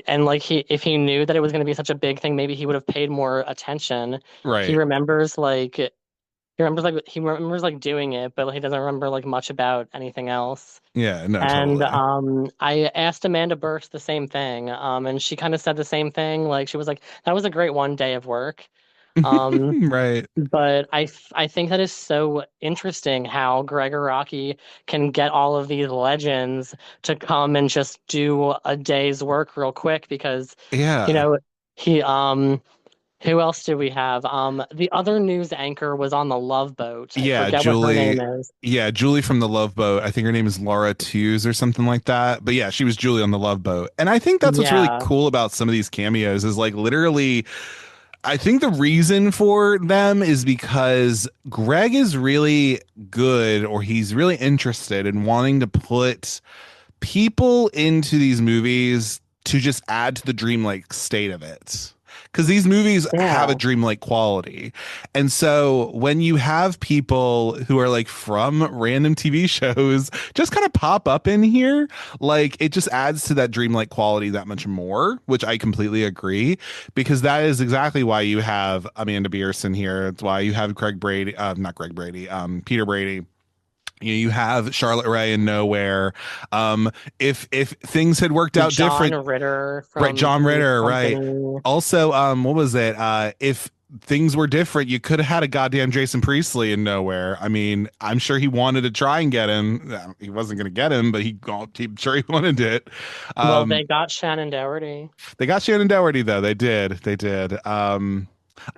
and like if he knew that it was going to be such a big thing, maybe he would have paid more attention. Right. He remembers doing it, but he doesn't remember like much about anything else. Yeah, no, And totally. I asked Amanda Burst the same thing, and she kind of said the same thing. Like she was like, "That was a great 1 day of work." Right. But I think that is so interesting how Gregg Araki can get all of these legends to come and just do a day's work real quick because Yeah. you know he who else do we have? The other news anchor was on the Love Boat. I Yeah, forget what her Julie. name is. Yeah, Julie from the Love Boat. I think her name is Laura Tews or something like that. But yeah, she was Julie on the Love Boat. And I think that's what's really Yeah. cool about some of these cameos is like literally I think the reason for them is because Gregg is really good or he's really interested in wanting to put people into these movies to just add to the dreamlike state of it. Because these movies have a dreamlike quality. And so when you have people who are like from random TV shows just kind of pop up in here, like it just adds to that dreamlike quality that much more, which I completely agree. Because that is exactly why you have Amanda Bierson here. It's why you have Peter Brady. You have Charlotte Rae in Nowhere. If things had worked out John different, Ritter right? John from Ritter, right? Company. Also, what was it? If things were different. You could have had a goddamn Jason Priestley in Nowhere. I mean, I'm sure he wanted to try and get him. He wasn't going to get him, but I'm sure he wanted it. Well, Um, they got Shannon Doherty. they got Shannon Doherty though. They did. They did.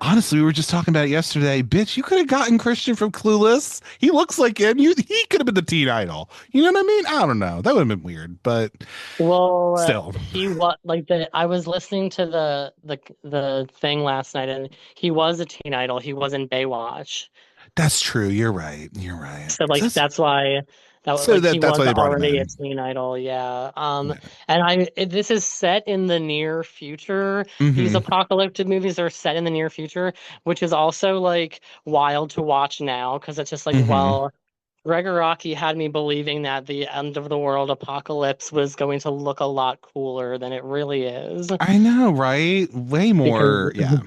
Honestly, we were just talking about it yesterday. Bitch, you could have gotten Christian from Clueless. He looks like him. He could have been the teen idol. You know what I mean? I don't know. That would have been weird, but Well, still. he what like the I was listening to the thing last night, and he was a teen idol. He was in Baywatch. That's true. You're right. You're right. So like that's why So he that's was why they brought him already a in. teen idol, yeah. Yeah. And this is set in the near future. These Hmm. apocalyptic movies are set in the near future, which is also like wild to watch now because it's just like, Hmm. well, Gregg Araki had me believing that the end of the world apocalypse was going to look a lot cooler than it really is. I know, right? Way Because more. Yeah.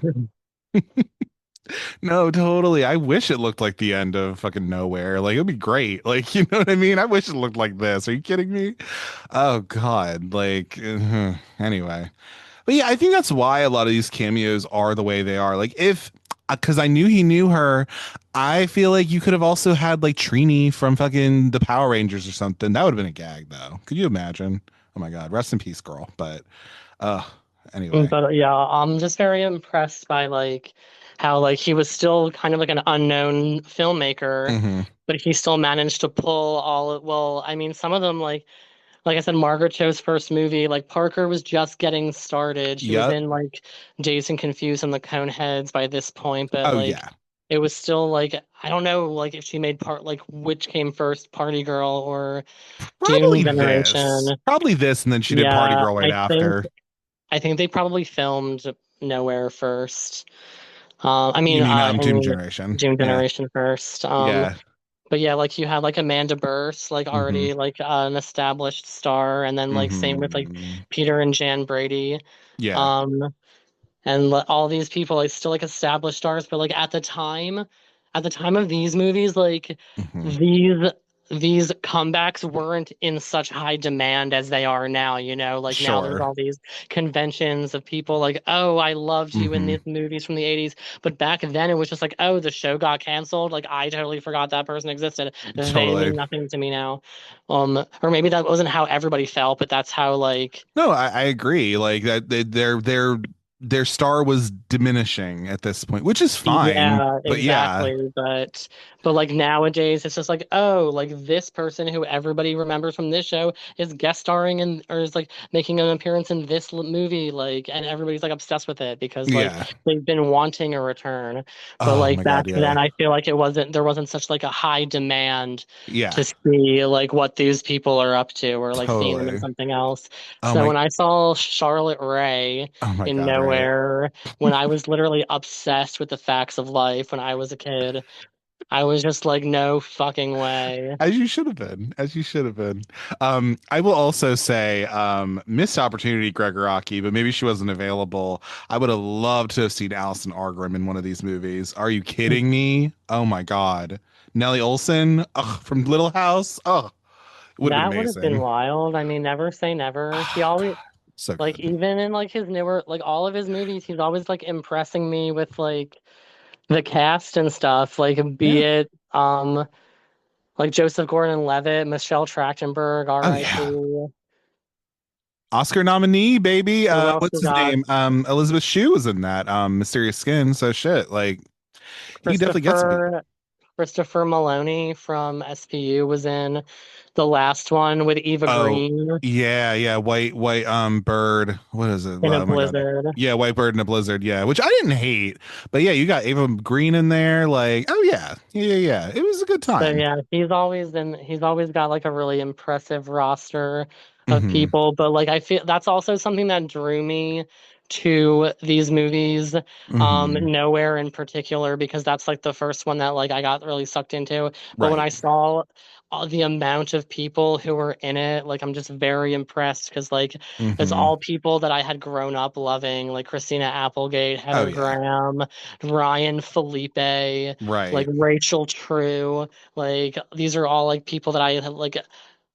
No, totally. I wish it looked like the end of fucking Nowhere. Like it'd be great. Like, you know what I mean? I wish it looked like this. Are you kidding me? Oh God. Like anyway. But yeah, I think that's why a lot of these cameos are the way they are. Like if because I knew he knew her, I feel like you could have also had like Trini from fucking the Power Rangers or something. That would have been a gag though. Could you imagine? Oh my God. Rest in peace, girl. But uh anyway. But yeah, I'm just very impressed by like how like he was still kind of like an unknown filmmaker, Hmm. but he still managed to pull well, I mean, some of them like I said, Margaret Cho's first movie, like Parker was just getting started. She was Yep. in like Jason Confused and the Coneheads by this point, but Oh like yeah. it was still like I don't know like if she made part like which came first, Party Girl or Probably June Generation. this. Probably this, and then she did Party Yeah, Girl right after. I think they probably filmed Nowhere first. You mean I Doom mean Generation? June Yeah. Generation first. Yeah. But yeah, like you had like Amanda Burse, like Hmm. already like an established star, and then like same with like Hmm. Peter and Jan Brady. Yeah. Um, and all these people like still like established stars, but like at the time of these movies, like Hmm. these these comebacks weren't in such high demand as they are now, you know, like now there's Sure. all these conventions of people like, oh, I loved you in Hmm. these movies from the 80s, but back then it was just like, oh, the show got canceled, like I totally forgot that person existed. They Totally. mean nothing to me now. Or maybe that wasn't how everybody felt, but that's how like No, I agree. Like that, their star was diminishing at this point, which is fine. yeah, But yeah, exactly. But like nowadays it's just like, oh, like this person who everybody remembers from this show is guest starring in or is like making an appearance in this movie, like and everybody's like obsessed with it because like yeah. they've been wanting a return. But Oh like my God, back yeah, then I feel like there wasn't such like a high demand yeah, to see like what these people are up to or like seeing them in totally. something else. Oh So my, when I saw Charlotte Rae oh my in God, right. Nowhere when I was literally obsessed with the facts of life when I was a kid. I was just like, no fucking way. As you should have been, as you should have been. I will also say, missed opportunity, Gregg Araki, but maybe she wasn't available. I would have loved to have seen Allison Argram in one of these movies. Are you kidding me? Oh my God. Nellie Olson, ugh, from Little House. Oh, it would have been That would have been amazing. wild. I mean, never say never. He Oh always God, so like good. even in like his newer like all of his movies, he's always like impressing me with like the cast and stuff. Like be Yeah. it like Joseph Gordon-Levitt, Michelle Trachtenberg, Oh R.I.P. yeah. Oscar nominee, baby. Who else What's we his got? name? Elizabeth Shue was in that. Mysterious Skin. So shit. Like he definitely gets me. Christopher Christopher Maloney from SPU was in the last one with Eva Oh, Green yeah, yeah, white bird. What is it? in a Oh my God. blizzard. Yeah, white bird in a blizzard. Yeah, which I didn't hate, but yeah, you got Ava Green in there. Like, oh yeah, yeah, yeah, yeah. It was a good So time. yeah, he's always got like a really impressive roster of Hmm. people. But like I feel that's also something that drew me to these movies. Hmm. Nowhere in particular, because that's like the first one that like I got really sucked into. But when Right. I saw all the amount of people who were in it, like I'm just very impressed because like it's Hmm. all people that I had grown up loving, like Christina Applegate, Oh Heather yeah. Graham, Ryan Felipe, like Right. Rachel True. Like these are all like people that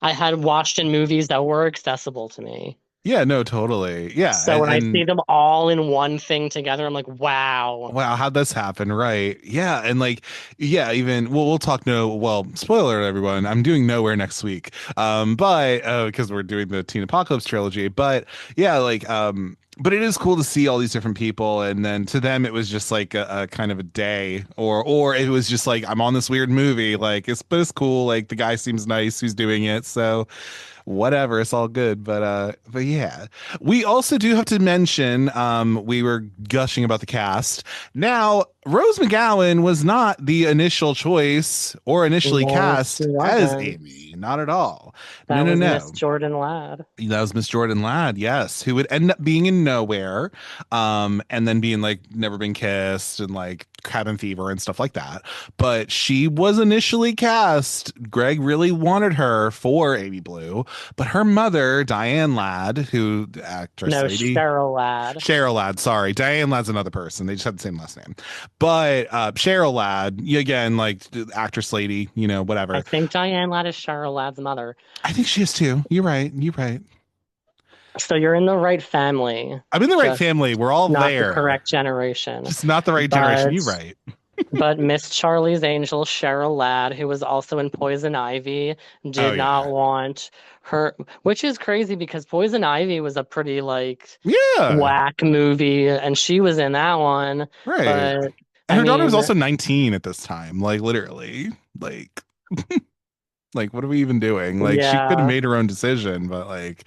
I had watched in movies that were accessible to me. Yeah, no, totally. Yeah. So when I see And them all in one thing together, I'm like, wow. wow, how'd this happen? Right. Yeah. And like, yeah, even we'll talk spoiler alert, everyone. I'm doing Nowhere next week. But because we're doing the Teen Apocalypse trilogy. But yeah, but it is cool to see all these different people, and then to them it was just like a kind of a day, or it was just like I'm on this weird movie, like it's cool, like the guy seems nice who's doing it, so whatever, it's all good. But yeah, we also do have to mention, we were gushing about the cast. Now, Rose McGowan was not the initial choice or initially No, cast she as wasn't. Amy, not at all. That No, was no, Miss no. Jordan Ladd. That was Miss Jordan Ladd, yes, who would end up being in Nowhere, and then being like Never Been Kissed and like Cabin Fever and stuff like that. But she was initially cast. Gregg really wanted her for Amy Blue, but her mother, Diane Ladd, who actress No, lady, Cheryl Ladd. Cheryl Ladd, sorry, Diane Ladd's another person. They just have the same last name. But Cheryl Ladd, again, like the actress lady, whatever. I think Diane Ladd is Cheryl Ladd's mother. I think she is too. You're right. You're right. So you're in the right family. I'm in the right Just family. We're all not there. the correct generation. Just not the right generation. You're right. But Miss Charlie's Angel, Cheryl Ladd, who was also in Poison Ivy, did not want her, which is crazy because Poison Ivy was a pretty like whack movie, and she was in that one. Right. But and her daughter was also 19 at this time, like literally, like like what are we even doing? Like she could have made her own decision, but like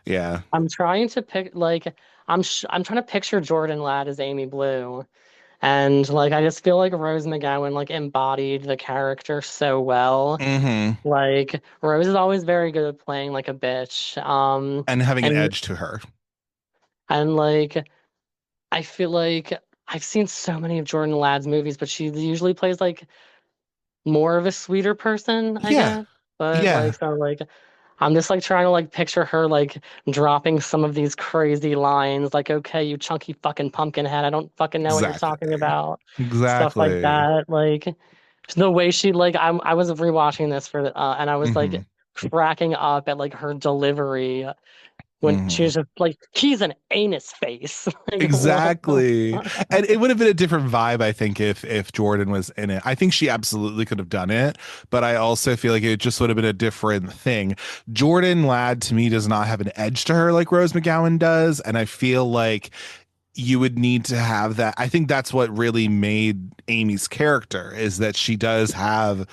yeah. I'm trying to pick like I'm trying to picture Jordan Ladd as Amy Blue. And like I just feel like Rose McGowan like embodied the character so well. Mm-hmm. Like Rose is always very good at playing like a bitch. And having an edge to her. And like I feel like I've seen so many of Jordan Ladd's movies, but she usually plays like more of a sweeter person, I guess. But like so like I'm just like trying to like picture her like dropping some of these crazy lines like, okay, you chunky fucking pumpkin head, I don't fucking know what you're talking about. Stuff like that. Like the way she like I was rewatching this for and I was like cracking up at like her delivery when she was just like, he's an anus face. Like, exactly. And it would have been a different vibe, I think, if Jordan was in it. I think she absolutely could have done it, but I also feel like it just would have been a different thing. Jordan Ladd, to me, does not have an edge to her like Rose McGowan does, and I feel like you would need to have that. I think that's what really made Amy's character, is that she does have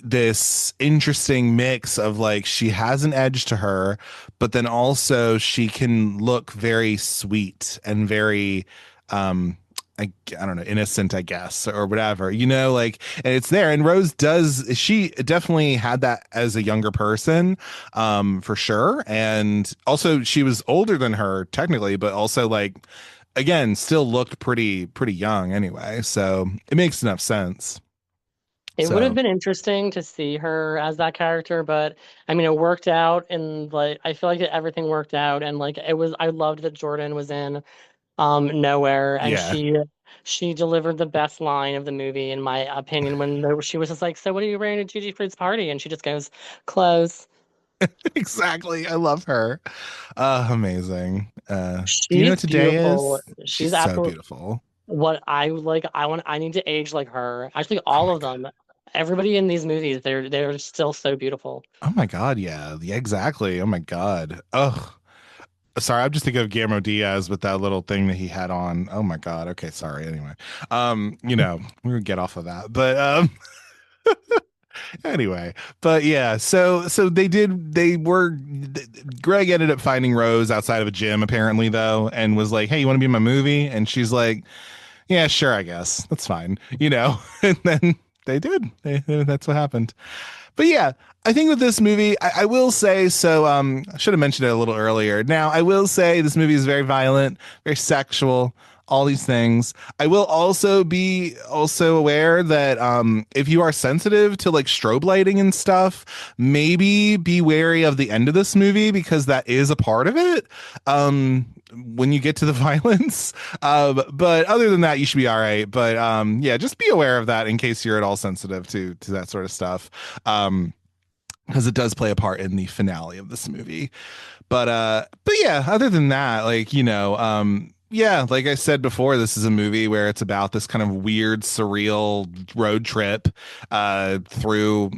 this interesting mix of like she has an edge to her, but then also she can look very sweet and very I don't know, innocent, I guess, or whatever, like, and it's there. And Rose she definitely had that as a younger person, for sure. And also she was older than her technically, but also like, again, still looked pretty young anyway. So it makes enough sense. It would have been interesting to see her as that character, but I mean, it worked out, and like I feel like everything worked out, and like I loved that Jordan was in Nowhere, and she delivered the best line of the movie, in my opinion, when she was just like, "So what are you wearing at Gigi Fruit's party?" And she just goes, "Clothes." Exactly. I love her. Amazing. She's do you know what today beautiful. is? She's so beautiful. What I like, I need to age like her. Actually, all of them. Everybody in these movies, they're still so beautiful. Oh my God, yeah, exactly. Oh my God. Oh, sorry, I'm just thinking of Guillermo Diaz with that little thing that he had on. Oh my God. Okay, sorry. Anyway, we're gonna get off of that, but anyway, but yeah, so Gregg ended up finding Rose outside of a gym apparently though, and was like, "Hey, you want to be in my movie?" And she's like, "Yeah, sure, I guess that's fine," and then they did. That's what happened. But yeah, I think with this movie, I will say, so I should have mentioned it a little earlier. Now, I will say this movie is very violent, very sexual, all these things. I will also be aware that if you are sensitive to like strobe lighting and stuff, maybe be wary of the end of this movie, because that is a part of it. When you get to the violence, but other than that, you should be all right. But yeah, just be aware of that in case you're at all sensitive to that sort of stuff. because it does play a part in the finale of this movie. But yeah, other than that, like, yeah, like I said before, this is a movie where it's about this kind of weird, surreal road trip through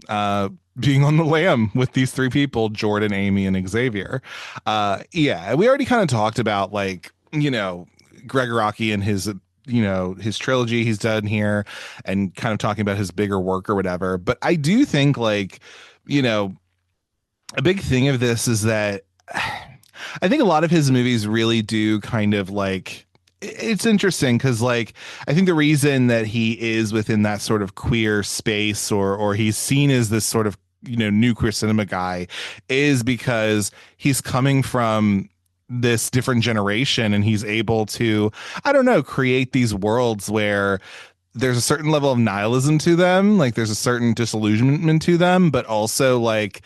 being on the lam with these three people, Jordan, Amy, and Xavier. Yeah, we already kind of talked about, like, Gregg Araki and his trilogy he's done here, and kind of talking about his bigger work or whatever. But I do think, like, a big thing of this is that I think a lot of his movies really do kind of, like, it's interesting because, like, I think the reason that he is within that sort of queer space, or he's seen as this sort of, new queer cinema guy, is because he's coming from this different generation, and he's able to, I don't know, create these worlds where there's a certain level of nihilism to them, like there's a certain disillusionment to them, but also, like,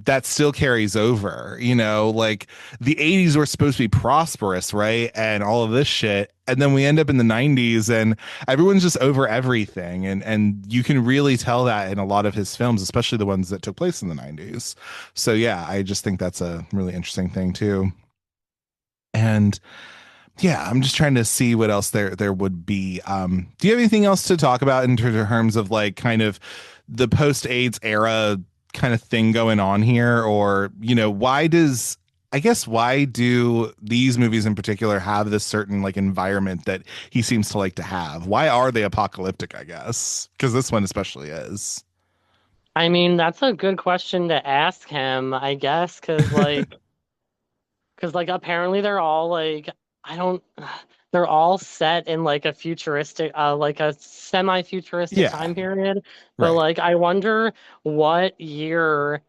that still carries over, like the 80s were supposed to be prosperous, right? And all of this shit. And then we end up in the 90s and everyone's just over everything. And you can really tell that in a lot of his films, especially the ones that took place in the 90s. So yeah, I just think that's a really interesting thing too. And yeah, I'm just trying to see what else there would be. Do you have anything else to talk about in terms of, like, kind of the post-AIDS era kind of thing going on here? Or, why do these movies in particular have this certain, like, environment that he seems to like to have? Why are they apocalyptic, I guess? Because this one especially is. I mean, that's a good question to ask him, I guess, because apparently they're all like, I don't, they're all set in like a futuristic, like a semi-futuristic time period. But Right. like, I wonder what year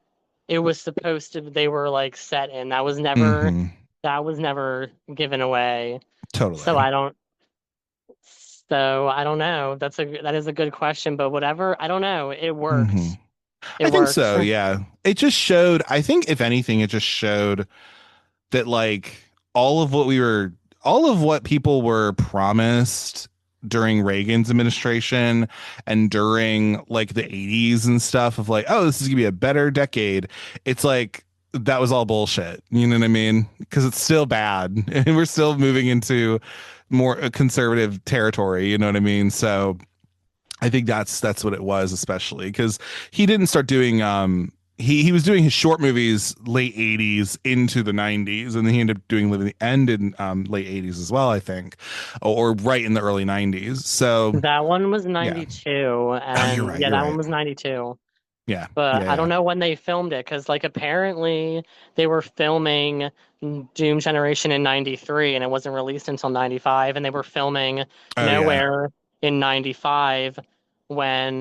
it was supposed to, they were like set in. That was never, Mm-hmm. that was never given away. Totally. So I don't know. That is a good question, but whatever, I don't know. It worked. Mm-hmm. It I think worked. so, yeah. It just showed, I think, if anything, it just showed that, like, all of what people were promised during Reagan's administration and during, like, the 80s and stuff, of like, oh, this is gonna be a better decade. It's like that was all bullshit. You know what I mean? Because it's still bad and we're still moving into more conservative territory. You know what I mean? So I think that's what it was, especially because he didn't start doing he was doing his short movies late 80s into the 90s, and then he ended up doing Living the End in late 80s as well, I think, or right in the early 90s. So that one was 92, and you're right, yeah, you're that right. one was 92. Yeah, But yeah, I don't know when they filmed it, because like apparently they were filming Doom Generation in 93 and it wasn't released until 95, and they were filming Oh yeah. Nowhere in 95 when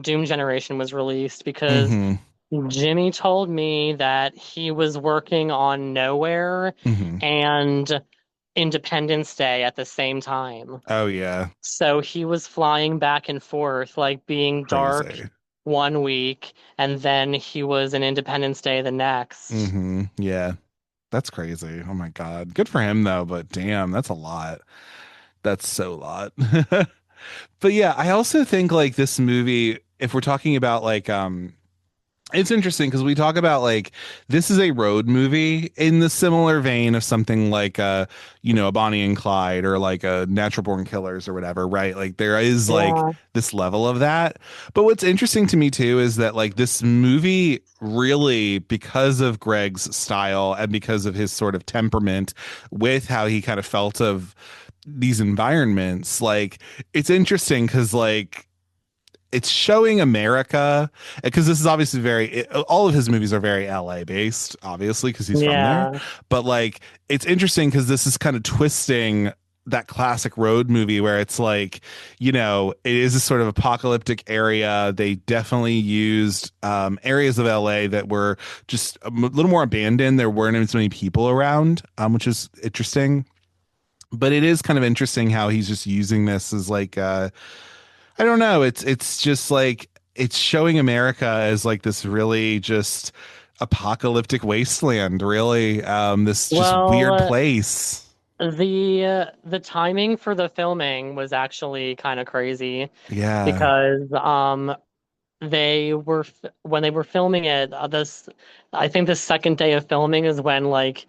Doom Generation was released, because Mm-hmm. Jimmy told me that he was working on Nowhere Mm-hmm. and Independence Day at the same time. Oh yeah. So he was flying back and forth, like being dark Crazy. one week, and then he was in Independence Day the next. Mm-hmm. Yeah. That's crazy. Oh my God. Good for him though, but damn, that's a lot. That's so a lot. But yeah, I also think, like, this movie, if we're talking about, like, it's interesting because we talk about, like, this is a road movie in the similar vein of something like a Bonnie and Clyde, or like a Natural Born Killers or whatever, right? Like, there is, like, Yeah. this level of that. But what's interesting to me too is that, like, this movie really, because of Gregg's style and because of his sort of temperament with how he kind of felt of these environments, like, it's interesting because, like, it's showing America, because this is obviously all of his movies are very LA based, obviously, because he's from there. But, like, it's interesting because this is kind of twisting that classic road movie where it's like, it is a sort of apocalyptic area. They definitely used areas of LA that were just a little more abandoned. There weren't as many people around, which is interesting. But it is kind of interesting how he's just using this as, like, I don't know. It's just like, it's showing America as, like, this really just apocalyptic wasteland, really. This just weird place. The timing for the filming was actually kind of crazy. Yeah. Because when they were filming it, I think the second day of filming is when like,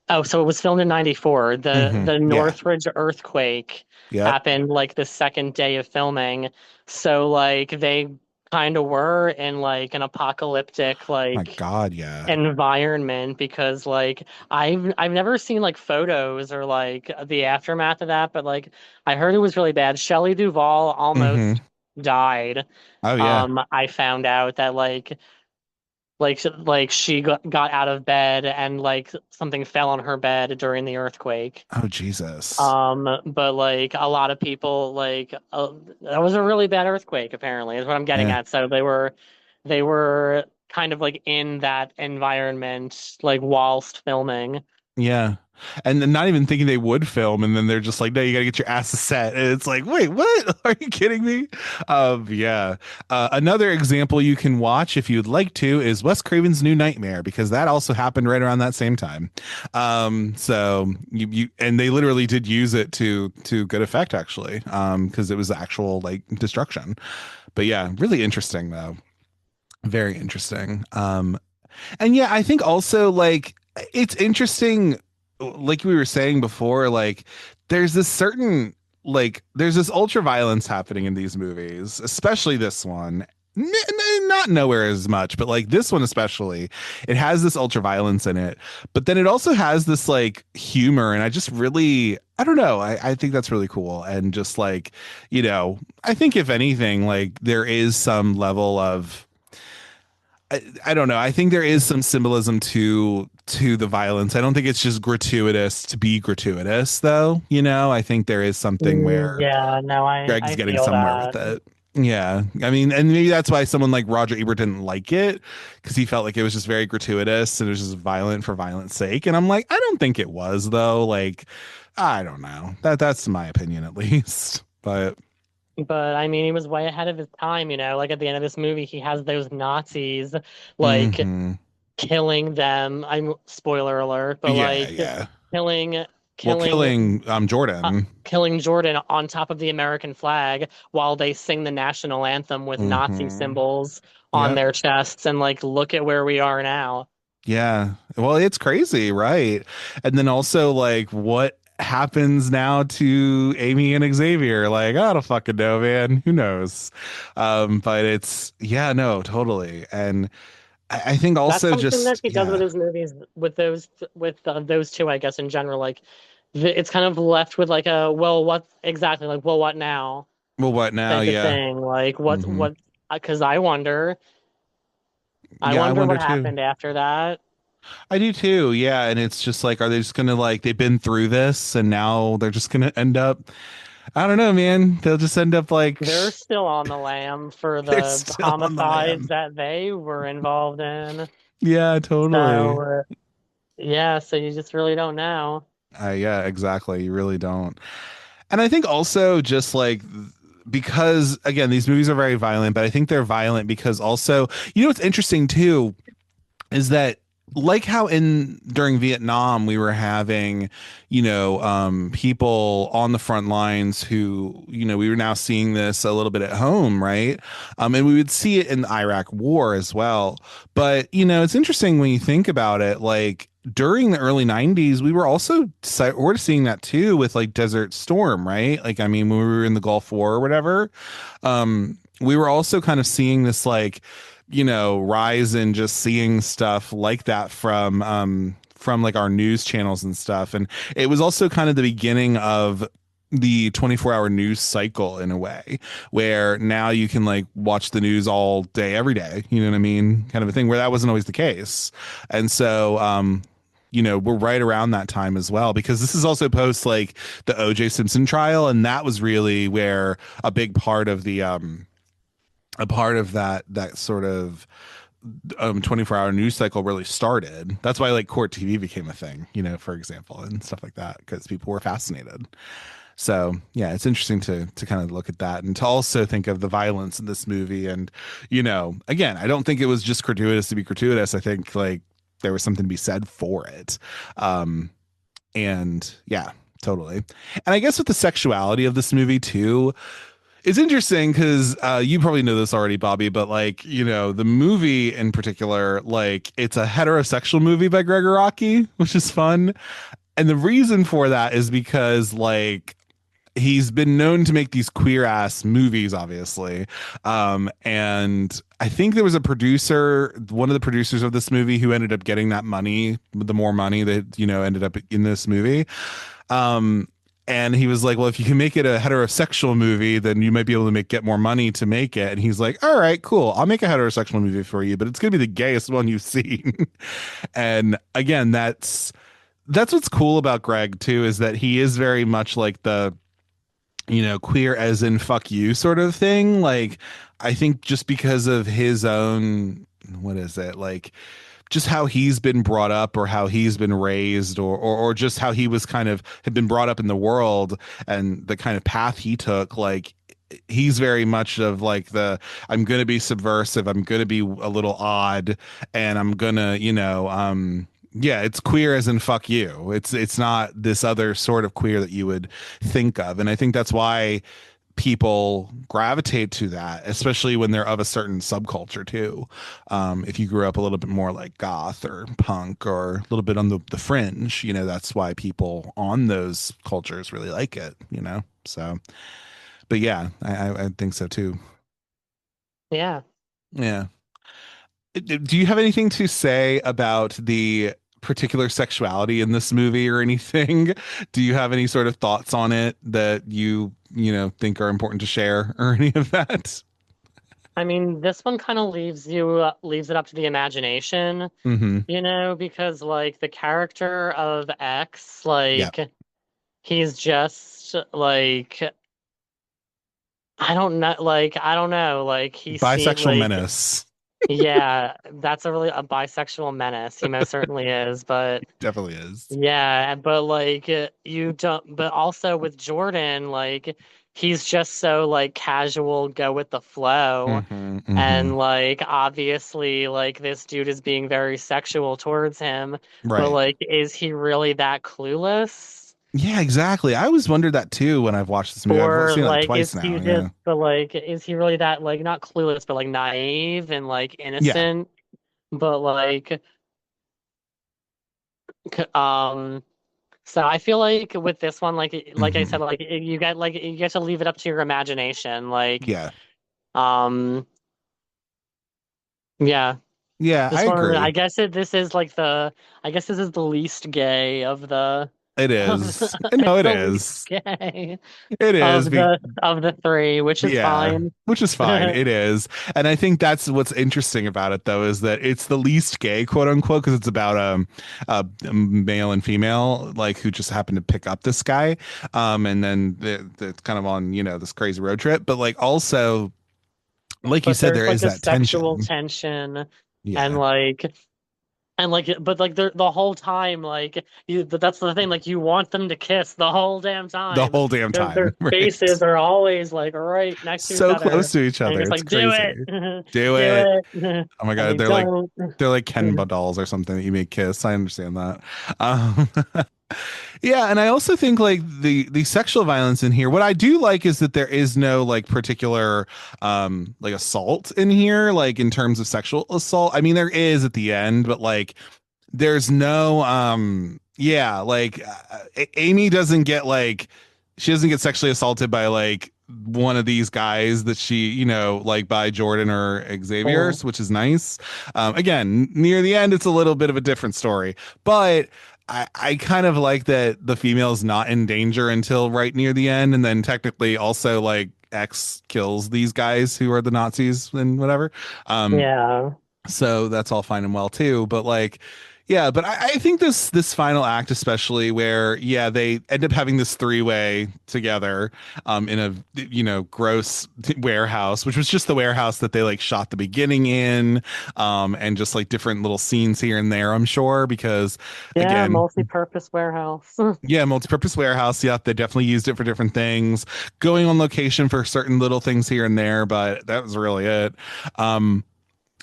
oh, so it was filmed in 94. The Yeah. Northridge earthquake Yep. happened like the second day of filming. So like they kind of were in like an apocalyptic My like God, yeah. environment because like I've never seen like photos or like the aftermath of that, but like I heard it was really bad. Shelley Duvall Hmm. almost died. Oh yeah. I found out that like she got out of bed and like something fell on her bed during the earthquake. Oh Jesus. But like a lot of people like that was a really bad earthquake apparently is what I'm getting Yeah. at. So they were kind of like in that environment like whilst filming. Yeah. And then not even thinking they would film, and then they're just like, no, you gotta get your asses set. And it's like, wait, what? Are you kidding me? Yeah. Another example you can watch if you'd like to is Wes Craven's New Nightmare, because that also happened right around that same time. So you and they literally did use it to good effect actually, because it was actual like destruction. But yeah, really interesting though. Very interesting. And yeah, I think also like it's interesting, like we were saying before, like there's this certain there's this ultra violence happening in these movies, especially this one. Not nowhere as much, but like this one especially, it has this ultra violence in it, but then it also has this like humor, and I just really, I don't know, I think that's really cool, and just like, I think if anything, like there is some level of I don't know. I think there is some symbolism to the violence. I don't think it's just gratuitous to be gratuitous, though. I think there is something where Yeah, no, Greg's I getting feel somewhere with that. it. Yeah, I mean, and maybe that's why someone like Roger Ebert didn't like it, because he felt like it was just very gratuitous and it was just violent for violence sake. And I'm like, I don't think it was though. Like, I don't know. That's my opinion at least. But But I mean, he was way ahead of his time, you know. Like at the end of this movie, he has those Nazis like hmm killing them. I'm spoiler alert, but yeah, like yeah. killing Well, killing killing Jordan. killing Jordan on top of the American flag while they sing the national anthem with Nazi Hmm. symbols on Yep. their chests. And like, look at where we are now. Yeah. Well, it's crazy, right? And then also like what happens now to Amy and Xavier? Like, I don't fucking know, man. Who knows? But it's yeah, no, totally. And I think That's also something that just he does with yeah. his movies, with those two, I guess, in general. Like, it's kind of left with like a, well, what exactly? Like, well, what now? Well, what now? Type of Yeah. thing. Like, Hmm. because I Yeah, I wonder wonder what too. happened after that. I do too. Yeah, and it's just like, are they just gonna like they've been through this and now they're just gonna end up? I don't know, man. They'll just end up like They're still on the lam for they're the still on the homicides lam. that they were involved in. Yeah, totally. So, yeah, so you just really don't know. Yeah, exactly. You really don't. And I think also just like because again, these movies are very violent, but I think they're violent because also, what's interesting too is that like how in during Vietnam we were having, people on the front lines who, we were now seeing this a little bit at home, right? And we would see it in the Iraq War as well. But, it's interesting when you think about it, like during the early 90s, we were also we're seeing that too with like Desert Storm, right? Like, I mean, when we were in the Gulf War or whatever, we were also kind of seeing this like rise in just seeing stuff like that from like our news channels and stuff. And it was also kind of the beginning of the 24-hour news cycle in a way where now you can like watch the news all day every day, you know what I mean, kind of a thing where that wasn't always the case. And so we're right around that time as well, because this is also post like the OJ Simpson trial, and that was really where a big part of the a part of that sort of 24-hour news cycle really started. That's why like court TV became a thing, for example, and stuff like that, because people were fascinated. So yeah, it's interesting to kind of look at that and to also think of the violence in this movie. And again, I don't think it was just gratuitous to be gratuitous. I think like there was something to be said for it. And yeah, totally. And I guess with the sexuality of this movie too, It's interesting because you probably know this already, Bobby, but like, the movie in particular, like it's a heterosexual movie by Gregg Araki, which is fun. And the reason for that is because like he's been known to make these queer ass movies, obviously. And I think there was one of the producers of this movie who ended up getting that money, the more money that, ended up in this movie. And he was like, well, if you can make it a heterosexual movie, then you might be able to get more money to make it. And he's like, all right, cool. I'll make a heterosexual movie for you, but it's going to be the gayest one you've seen. And again, that's what's cool about Gregg too, is that he is very much like the, queer as in fuck you sort of thing. Like, I think just because of his own, what is it? Like, just how he's been brought up or how he's been raised or just how he was kind of had been brought up in the world and the kind of path he took, like he's very much of like I'm going to be subversive. I'm going to be a little odd and I'm going to, yeah, it's queer as in fuck you. It's not this other sort of queer that you would think of. And I think that's why people gravitate to that, especially when they're of a certain subculture too. If you grew up a little bit more like goth or punk or a little bit on the fringe, that's why people on those cultures really like it, So, but yeah, I think so too. Yeah. Yeah. Do you have anything to say about the particular sexuality in this movie or anything? Do you have any sort of thoughts on it that you think are important to share or any of that? I mean, this one kind of leaves it up to the imagination, because like the character of X, like he's just like I don't know, like he's bisexual menace. Yeah, that's a bisexual menace. He most certainly is, but definitely is. Yeah, but like but also with Jordan, like he's just so like casual, go with the flow. And like obviously like this dude is being very sexual towards him, but like is he really that clueless? Yeah, exactly. I always wondered that too when I've watched this movie. I've seen it like twice now. But like, is he really that like not clueless, but like naive and like innocent? Yeah. But like, so I feel like with this one, like I said, like you get to leave it up to your imagination. Like, yeah, yeah. Yeah, I agree. I guess this is the least gay of the. It is. No, it is. Gay. It is of the three, which is fine. Which is fine. It is, and I think that's what's interesting about it, though, is that it's the least gay, quote unquote, because it's about a male and female like who just happen to pick up this guy, and then it's kind of on this crazy road trip, but like also, like you said, there is that sexual tension, and but like the whole time, like but that's the thing, like you want them to kiss the whole damn time. Their faces are always like right next to each other. So close to each other. It's like, crazy. Do it. Oh my God, they're like Ken dolls or something that you may kiss. I understand that. Yeah, and I also think like the sexual violence in here, what I do like is that there is no like particular like assault in here, like in terms of sexual assault. I mean, there is at the end, but like there's no Amy doesn't get she doesn't get sexually assaulted by like one of these guys that she, like by Jordan or Xavier's, which is nice. Again, near the end, it's a little bit of a different story, but I kind of like that the female is not in danger until right near the end. And then technically also like X kills these guys who are the Nazis and whatever. So that's all fine and well too. But like, yeah, but I think this final act, especially where, they end up having this three-way together in a, gross warehouse, which was just the warehouse that they like shot the beginning in, and just like different little scenes here and there, I'm sure, because again, multi-purpose warehouse. Multi-purpose warehouse. Yeah, they definitely used it for different things, going on location for certain little things here and there, but that was really it.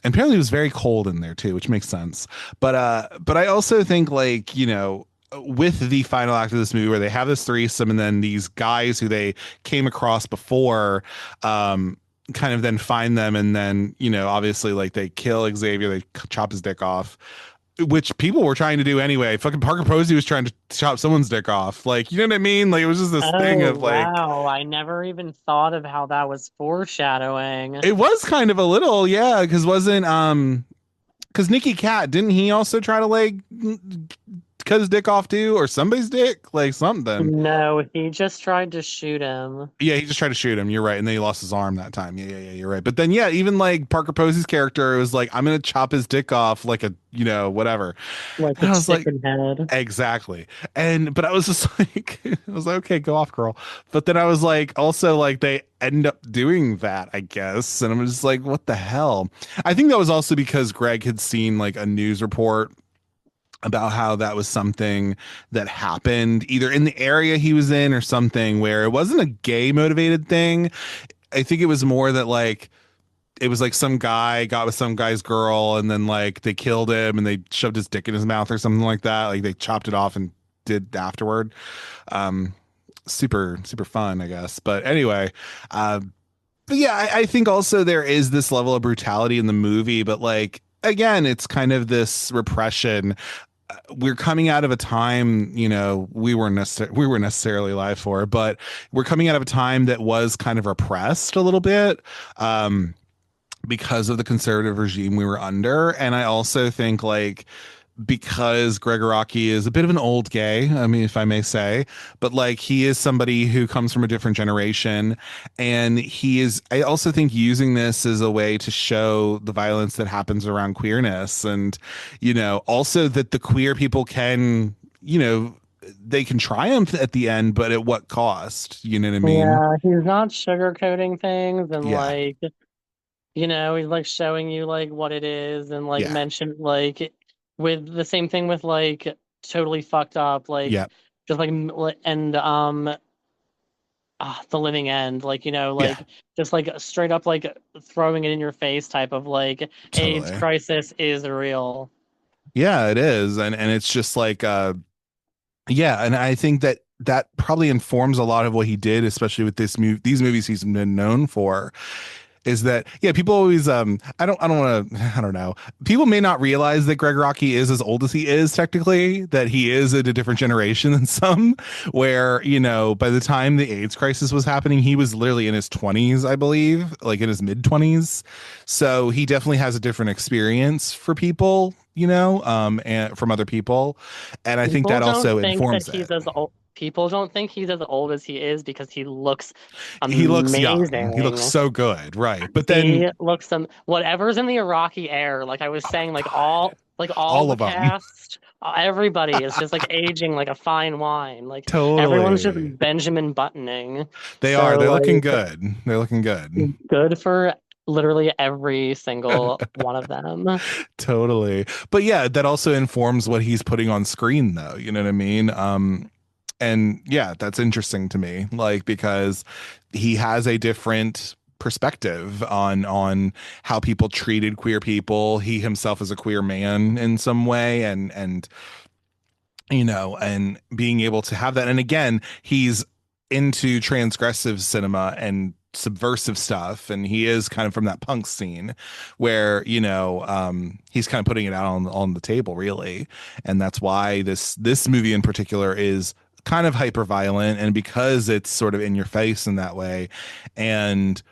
And apparently it was very cold in there too, which makes sense. But I also think like, with the final act of this movie where they have this threesome and then these guys who they came across before kind of then find them, and then, you know, obviously like they kill Xavier, they chop his dick off, which people were trying to do anyway. Fucking Parker Posey was trying to chop someone's dick off. Like, you know what I mean? Like, it was just this thing Oh, of like, wow. I never even thought of how that was foreshadowing. it was kind of a little, yeah, because wasn't because Nicky Cat, didn't he also try to like cut his dick off too, or somebody's dick, like something? No, he just tried to shoot him. Yeah, he just tried to shoot him. You're right, and then he lost his arm that time. Yeah. You're right. But then, yeah, even like Parker Posey's character was like, I'm gonna chop his dick off, like a, you know, whatever. Like And I a was like, chicken head. exactly. And but I was just like, I was like, okay, go off, girl. But then I was like, also like they end up doing that, I guess. And I'm just like, what the hell? I think that was also because Gregg had seen like a news report about how that was something that happened either in the area he was in or something, where it wasn't a gay motivated thing. I think it was more that like it was like some guy got with some guy's girl and then like they killed him and they shoved his dick in his mouth or something like that. Like they chopped it off and did afterward. Super fun, I guess. But anyway, but yeah, I think also there is this level of brutality in the movie, but like again, it's kind of this repression. We're coming out of a time, you know, we were necessarily alive for, but we're coming out of a time that was kind of repressed a little bit. Because of the conservative regime we were under. And I also think like because Gregg Araki is a bit of an old gay, I mean, if I may say, but like he is somebody who comes from a different generation, and he is, I also think, using this as a way to show the violence that happens around queerness, and, you know, also that the queer people can, you know, they can triumph at the end, but at what cost? You know what I mean? Yeah, he's not sugarcoating things and Yeah. like, you know, he's like showing you like what it is and like Yeah. mention like with the same thing with like totally fucked up, like Yeah. just like and the living end, like, you know, Yeah. like just like straight up like throwing it in your face type of like AIDS Totally. crisis is real. Yeah, it is. And it's just like yeah, and I think that that probably informs a lot of what he did, especially with these movies he's been known for. Is that, yeah, people always I don't want to, I don't know, people may not realize that Gregg Araki is as old as he is, technically, that he is in a different generation than some, where, you know, by the time the AIDS crisis was happening, he was literally in his 20s, I believe, like in his mid 20s. So he definitely has a different experience for people, you know, and from other people, and I think People that don't also think informs that he's it. as old. People don't think he's as old as he is because he looks He looks young, he looks amazing. so good, right? But then He looks whatever's in the Iraqi air, like I was saying, like all all the of them. cast, everybody is just like aging like a fine wine. Like everyone's just Totally. Benjamin buttoning. They are. So They're looking like good. They're looking good. good for literally every single one of them. Totally. But yeah, that also informs what he's putting on screen, though. You know what I mean? And yeah, that's interesting to me, like, because he has a different perspective on how people treated queer people. He himself is a queer man in some way, and you know, and being able to have that. And again, he's into transgressive cinema and subversive stuff, and he is kind of from that punk scene where, you know, he's kind of putting it out on the table, really. And that's why this movie in particular is kind of hyper violent, and because it's sort of in your face in that way. And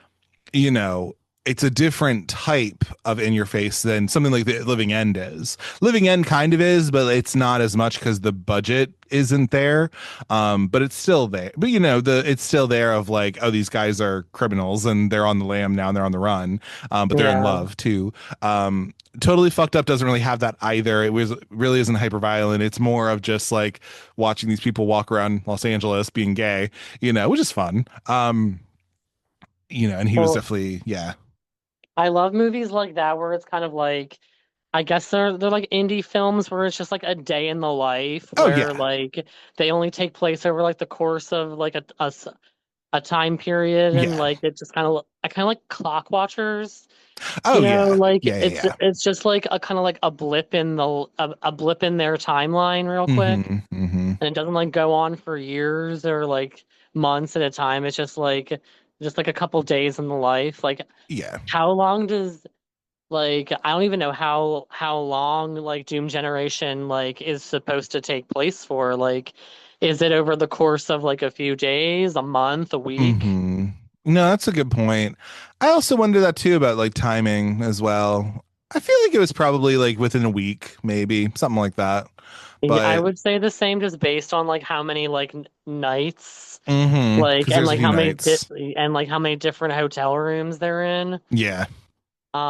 you know, it's a different type of in your face than something like the Living End is. Living End kind of is, but it's not as much because the budget isn't there. But it's still there. But you know, it's still there of like, oh, these guys are criminals and they're on the lam now and they're on the run. But they're in Yeah. love too. Totally Fucked Up doesn't really have that either. It was really isn't hyper violent. It's more of just like watching these people walk around Los Angeles being gay, you know, which is fun. You know, and he was Well, definitely, yeah. I love movies like that where it's kind of like I guess they're like indie films where it's just like a day in the life Oh where yeah. like they only take place over like the course of like a time period, and Yeah. like it just kind of I kind of like clock watchers. Oh yeah. Like Yeah, yeah, it's just like a kind of like a blip in a blip in their timeline real yeah. quick, Mm-hmm. and it doesn't like go on for years or like months at a time. It's just like a couple days in the life. Like Yeah. how long does like I don't even know how long like Doom Generation like is supposed to take place for. Like is it over the course of like a few days, a month, a week? Mm-hmm. No, that's a good point. I also wonder that too about like timing as well. I feel like it was probably like within a week, maybe something like that. Yeah, I But would say the same just based on like how many like nights like because and there's a like few how many nights. and like how many different hotel rooms they're in. Yeah,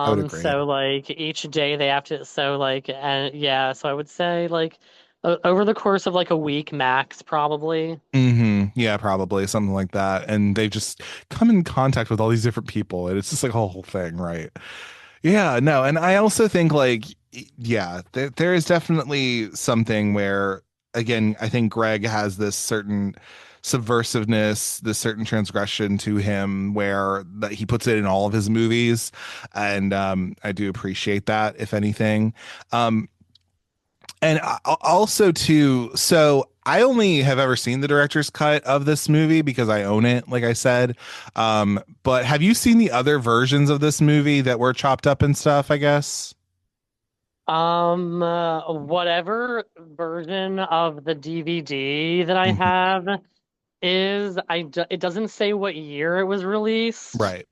I would agree. So like each day they have to so like and yeah, so I would say like over the course of like a week max probably. Yeah, probably something like that. And they just come in contact with all these different people, and it's just like a whole thing, right? Yeah, no, and I also think like yeah, there is definitely something where again, I think Greg has this certain subversiveness, this certain transgression to him where that he puts it in all of his movies, and I do appreciate that if anything. Um and also too, so I only have ever seen the director's cut of this movie because I own it, like I said. But have you seen the other versions of this movie that were chopped up and stuff, I guess? Whatever version of the DVD that I Mhm. have it doesn't say what year it was released. Right.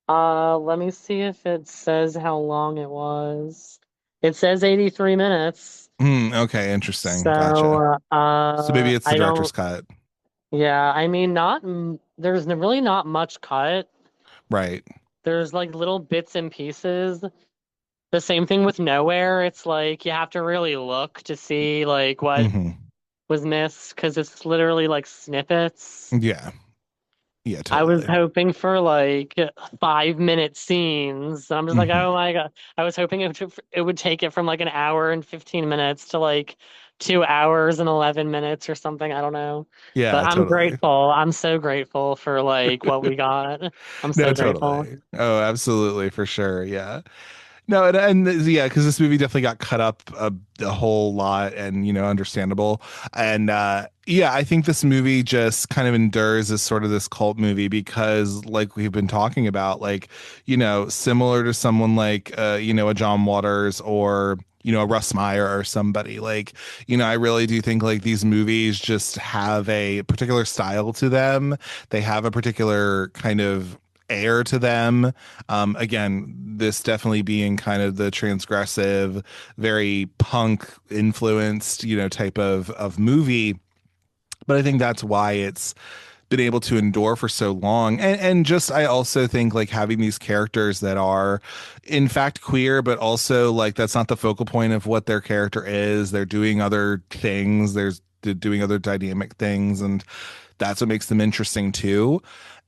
Let me see if it says how long it was. It says 83 minutes. Okay, interesting. Gotcha. So, So maybe it's the I director's don't, cut. yeah, I mean, there's really not much cut. Right. There's like little bits and pieces. The same thing with Nowhere. It's like you have to really look to see like what hmm was missed because it's literally like snippets. Yeah. Yeah, I was totally. hoping for like 5 minute scenes. I'm just like, hmm oh my God. I was hoping it would take it from like an hour and 15 minutes to like 2 hours and 11 minutes or something. I don't know. Yeah, But I'm totally. grateful. I'm so grateful for like what we got. I'm No, so grateful. totally. Oh, absolutely, for sure. Yeah. No, and yeah, because this movie definitely got cut up a whole lot, and understandable. And yeah, I think this movie just kind of endures as sort of this cult movie because, like we've been talking about, like similar to someone like a John Waters or a Russ Meyer or somebody like I really do think like these movies just have a particular style to them. They have a particular kind of air to them. Again, this definitely being kind of the transgressive, very punk influenced, type of movie. But I think that's why it's been able to endure for so long. And just I also think like having these characters that are in fact queer, but also like that's not the focal point of what their character is. They're doing other things. They're doing other dynamic things, and that's what makes them interesting too.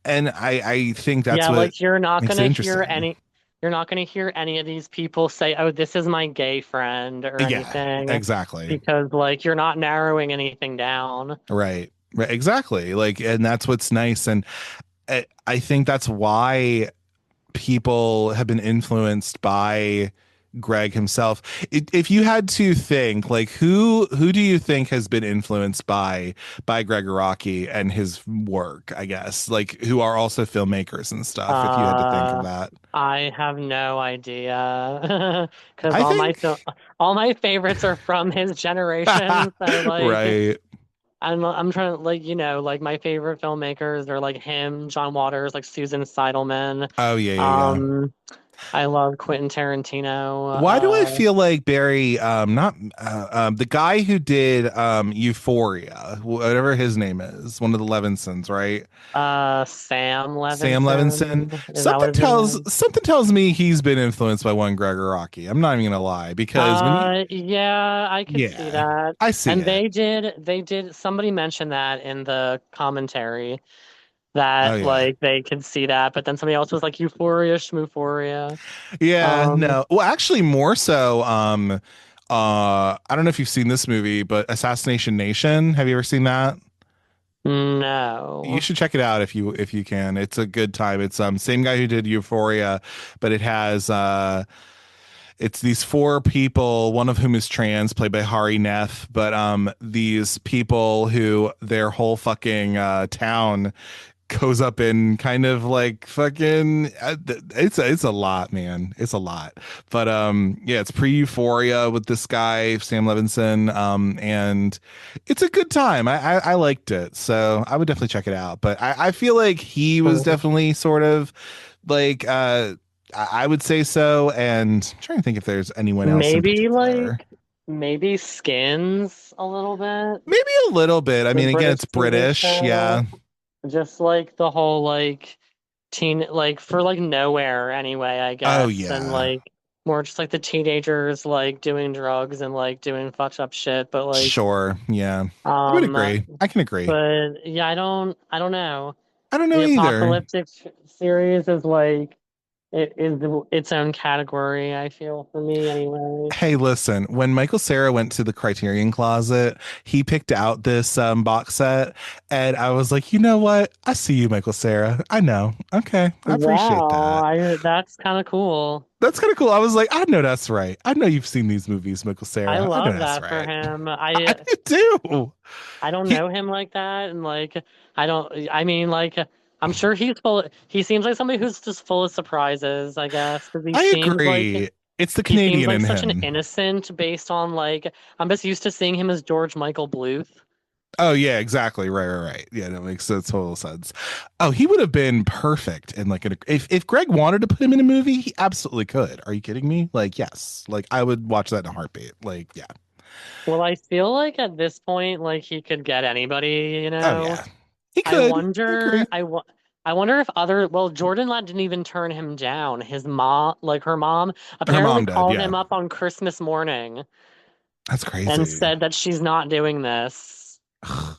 And I think that's Yeah, what like you're not makes it gonna hear interesting. any you're not gonna hear any of these people say, "Oh, this is my gay friend" or Yeah, anything exactly. because like you're not narrowing anything down. Right. Right. Exactly. Like, and that's what's nice. And I think that's why people have been influenced by Greg himself. If you had to think, like, who do you think has been influenced by Gregg Araki and his work? I guess, like, who are also filmmakers and stuff. If you had to think of Uh, that, I have no idea because I think, all my favorites are from his generation. So like right. I'm trying to like like my favorite filmmakers are like him, John Waters, like Susan Seidelman. Oh yeah, yeah, yeah. Um, I love Quentin Tarantino. Why do I feel like Barry, not the guy who did Euphoria, whatever his name is, one of the Levinsons, right? Sam Sam Levinson. Levinson. Is that what his name is? Something tells me he's been influenced by one Gregg Araki. I'm not even gonna lie because when you, Yeah, I could see yeah, that. I see And it. they did, somebody mentioned that in the commentary Oh that yeah, like they could see that, but then somebody else was like Euphoria, Schmuphoria. yeah. Um, No, well, actually, more so. I don't know if you've seen this movie, but Assassination Nation. Have you ever seen that? No. You should check it out if you can. It's a good time. It's same guy who did Euphoria, but it has it's these four people, one of whom is trans, played by Hari Nef, but these people who their whole fucking town goes up in kind of like fucking it's a lot, man. It's a lot. But yeah, it's pre-Euphoria with this guy Sam Levinson, and it's a good time. I liked it, so I would definitely check it out. But I feel like he was definitely sort of like I would say so, and I'm trying to think if there's anyone else in Maybe particular. maybe Skins a little bit. Maybe a little bit. I The mean, again, British it's TV British, yeah. show. Just like the whole like teen like for like nowhere anyway, I Oh guess. And yeah. like more just like the teenagers like doing drugs and like doing fucked up shit. But like Sure, yeah. I would um agree. I can agree. but yeah, I don't know. I don't know The either. apocalyptic series is like it is its own category, I feel, for me anyway. Hey, listen, when Michael Cera went to the Criterion Closet, he picked out this box set, and I was like, you know what? I see you, Michael Cera. I know. Okay, I appreciate Wow, that. that's kind of cool. That's kind of cool. I was like, I know that's right. I know you've seen these movies, Michael I Cera. I know love that's that for right. him. I do. I don't He, know him like that, and like I mean like I'm sure he seems like somebody who's just full of surprises, I guess, because I agree. It's the he seems Canadian like in such an him. innocent based on like I'm just used to seeing him as George Michael Bluth. Oh yeah, exactly. Right. Yeah, that makes total sense. Oh, he would have been perfect in like if Greg wanted to put him in a movie, he absolutely could. Are you kidding me? Like, yes. Like I would watch that in a heartbeat. Like, yeah. Well, I feel like at this point, like he could get anybody, you Oh know. yeah. He I could. I wonder, agree. I wonder if well, Jordan Ladd didn't even turn him down. His mom, like her mom, Her apparently mom did, called yeah. him up on Christmas morning That's and crazy. said that she's not doing this.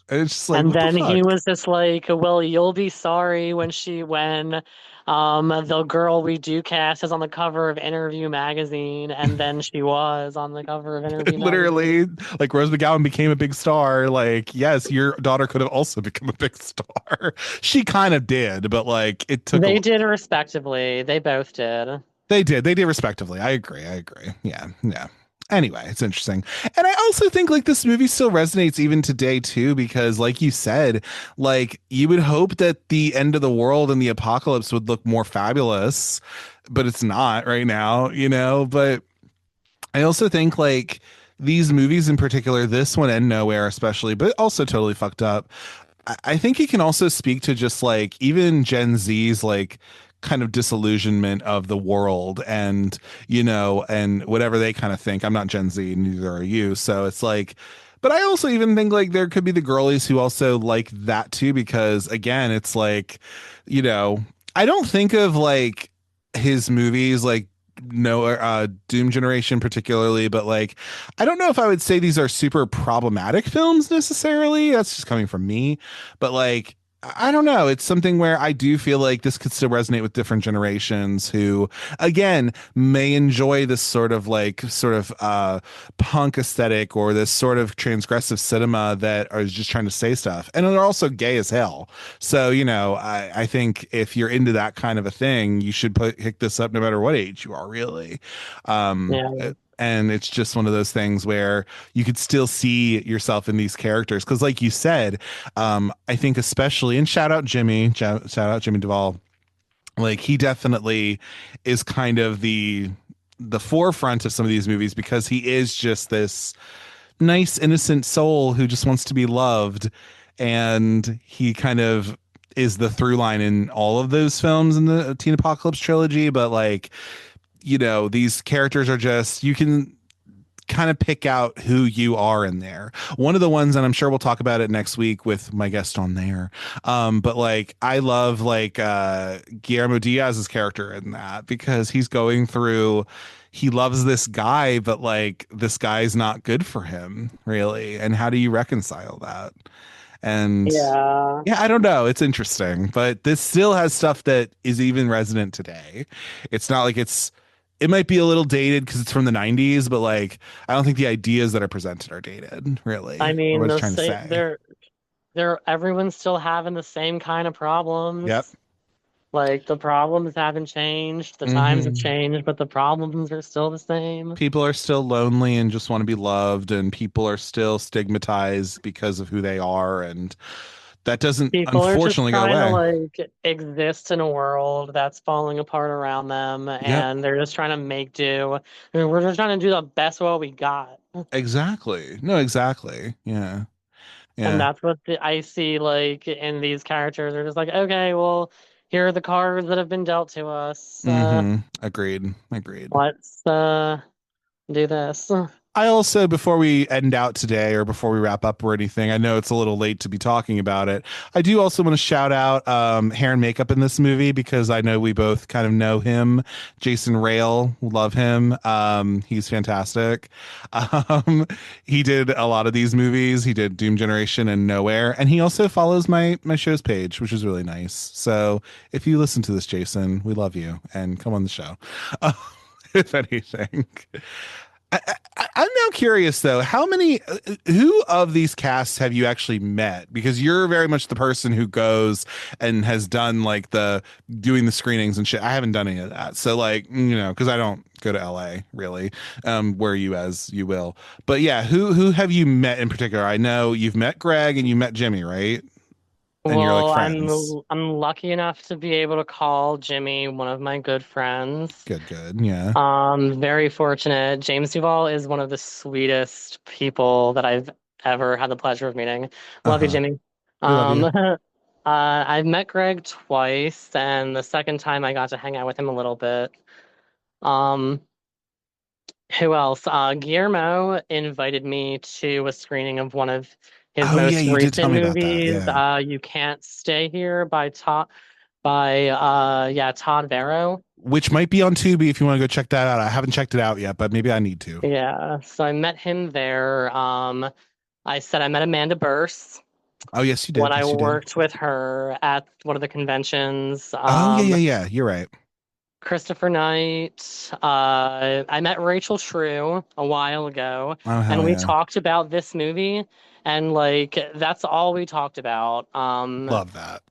It's just like, And what the then he fuck? was just like, "Well, you'll be sorry when the girl we do cast is on the cover of Interview magazine." And then she was on the cover of Interview magazine. Literally, like Rose McGowan became a big star. Like, yes, your daughter could have also become a big star. She kind of did, but like it took They a did respectively. They both did. They did respectively. I agree. Yeah. Yeah. Anyway, it's interesting. And I also think like this movie still resonates even today too, because like you said, like you would hope that the end of the world and the apocalypse would look more fabulous, but it's not right now, you know? But I also think like these movies in particular, this one and Nowhere especially, but also totally fucked up. I think it can also speak to just like even Gen Z's like kind of disillusionment of the world and and whatever they kind of think. I'm not Gen Z, neither are you. So it's like, but I also even think like there could be the girlies who also like that too, because again, it's like, you know, I don't think of like his movies like no Doom Generation particularly, but like I don't know if I would say these are super problematic films necessarily. That's just coming from me, but like I don't know. It's something where I do feel like this could still resonate with different generations who, again, may enjoy this sort of punk aesthetic or this sort of transgressive cinema that is just trying to say stuff. And they're also gay as hell. So, I think if you're into that kind of a thing, you should pick this up no matter what age you are, really. Yeah. And it's just one of those things where you could still see yourself in these characters. Because, like you said, I think especially, and shout out Jimmy Duvall, like he definitely is kind of the forefront of some of these movies because he is just this nice innocent soul who just wants to be loved, and he kind of is the through line in all of those films in the Teen Apocalypse trilogy. But like, these characters are just, you can kind of pick out who you are in there. One of the ones, and I'm sure we'll talk about it next week with my guest on there. But like I love like Guillermo Diaz's character in that because he's going through, he loves this guy, but like this guy's not good for him, really. And how do you reconcile that? And Yeah. yeah, I don't know. It's interesting, but this still has stuff that is even resonant today. It's not like it might be a little dated because it's from the 90s, but like I don't think the ideas that are presented are dated, really. I Or what mean, it's trying to say. everyone's still having the same kind of Yep. problems. Like the problems haven't changed, the times have Hmm. changed, but the problems are still the same. People are still lonely and just want to be loved, and people are still stigmatized because of who they are, and that doesn't People are just unfortunately go trying to away. like exist in a world that's falling apart around them, Yep, and they're just trying to make do. I mean, we're just trying to do the best what we got. exactly. No, exactly. Yeah. And Yeah. that's what I see like in these characters. They're just like, okay, well, here are the cards that have been dealt to us. Agreed. Agreed. Let's do this. I also, before we end out today or before we wrap up or anything, I know it's a little late to be talking about it. I do also want to shout out hair and makeup in this movie because I know we both kind of know him. Jason Rail, love him. He's fantastic. Um, he did a lot of these movies. He did Doom Generation and Nowhere, and he also follows my show's page, which is really nice. So if you listen to this, Jason, we love you and come on the show. If anything. I'm now curious though, who of these casts have you actually met? Because you're very much the person who goes and has done like doing the screenings and shit. I haven't done any of that. So like, because I don't go to LA really, where you as you will. But yeah, who have you met in particular? I know you've met Greg and you met Jimmy, right? And you're like Well, friends. I'm lucky enough to be able to call Jimmy one of my good friends. Good, good. Yeah. Very fortunate. James Duval is one of the sweetest people that I've ever had the pleasure of meeting. Love you, Uh-huh. Jimmy. We love you. I've met Greg twice, and the second time I got to hang out with him a little bit. Um, who else? Guillermo invited me to a screening of one of his Oh yeah, most you did tell recent me about that. movies, Yeah. You Can't Stay Here by Todd Vero. Which might be on Tubi if you want to go check that out. I haven't checked it out yet, but maybe I need to. Yeah, so I met him there. I said I met Amanda Burse Oh, yes, you when did. I Yes, you did. worked with her at one of the conventions. Oh, yeah, yeah, yeah. You're right. Christopher Knight. I met Rachel True a while ago, Oh, and hell we yeah. talked about this movie, and like that's all we talked about. Love that.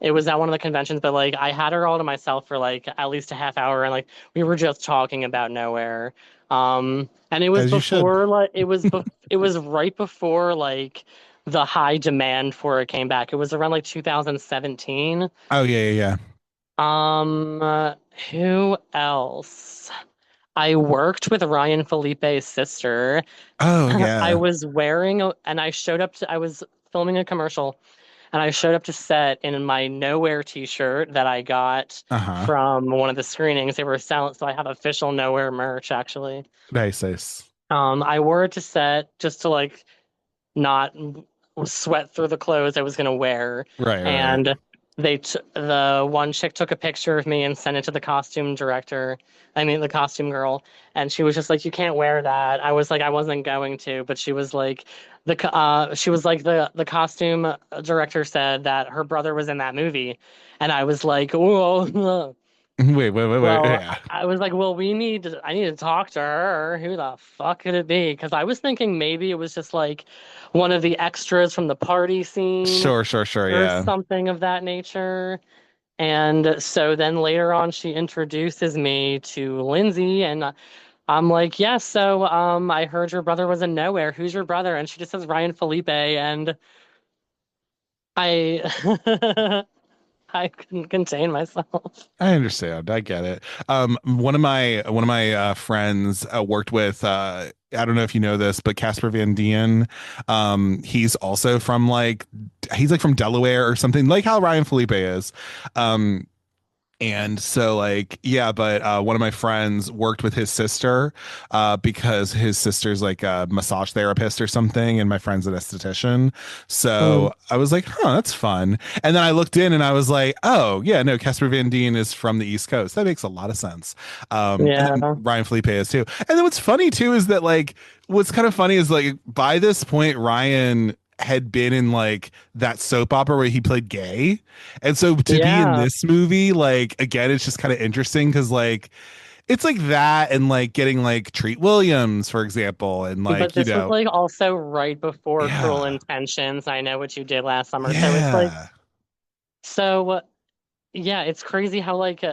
It was at one of the conventions, but like I had her all to myself for like at least a half hour, and like we were just talking about Nowhere. And it was As you should. before like it was right before like the high demand for it came back. It was around like 2017. Oh, yeah, yeah, yeah. Who else? I worked with Ryan Felipe's sister. Oh, I yeah. was and I showed up I was filming a commercial, and I showed up to set in my Nowhere t-shirt that I got Uh-huh. from one of the screenings. They were selling, so I have official Nowhere merch actually. Nice, nice. I wore it to set just to like not sweat through the clothes I was gonna wear. Right, right, right. And the one chick took a picture of me and sent it to the costume director. I mean, the costume girl, and she was just like, "You can't wear that." I was like, I wasn't going to, but she was like, the costume director said that her brother was in that movie, and I was like, "Whoa." Wait. Well, Yeah. I was like, well, I need to talk to her. Who the fuck could it be? Because I was thinking maybe it was just like one of the extras from the party scene Sure. or Yeah. something of that nature. And so then later on, she introduces me to Lindsay, and I'm like, yes. So I heard your brother was in Nowhere. Who's your brother? And she just says Ryan Felipe, and I I couldn't contain myself. I understand. I get it. One of my friends worked with I don't know if you know this, but Casper Van Dien. He's also from he's like from Delaware or something, like how Ryan Felipe is. Um, and so like, yeah, but one of my friends worked with his sister because his sister's like a massage therapist or something, and my friend's an esthetician. Mm, So I was like, huh, that's fun. And then I looked in and I was like, oh yeah, no, Casper Van Dien is from the East Coast. That makes a lot of sense. And then yeah. Ryan Felipe is too. And then what's funny too is that like what's kind of funny is like by this point Ryan had been in like that soap opera where he played gay. And so to be in Yeah. this movie, like again, it's just kind of interesting because like it's like that, and like getting like Treat Williams, for example, and But like, this was like also right before Cruel yeah, Intentions. I Know What You Did Last Summer. So it's like, yeah, so yeah, it's crazy how like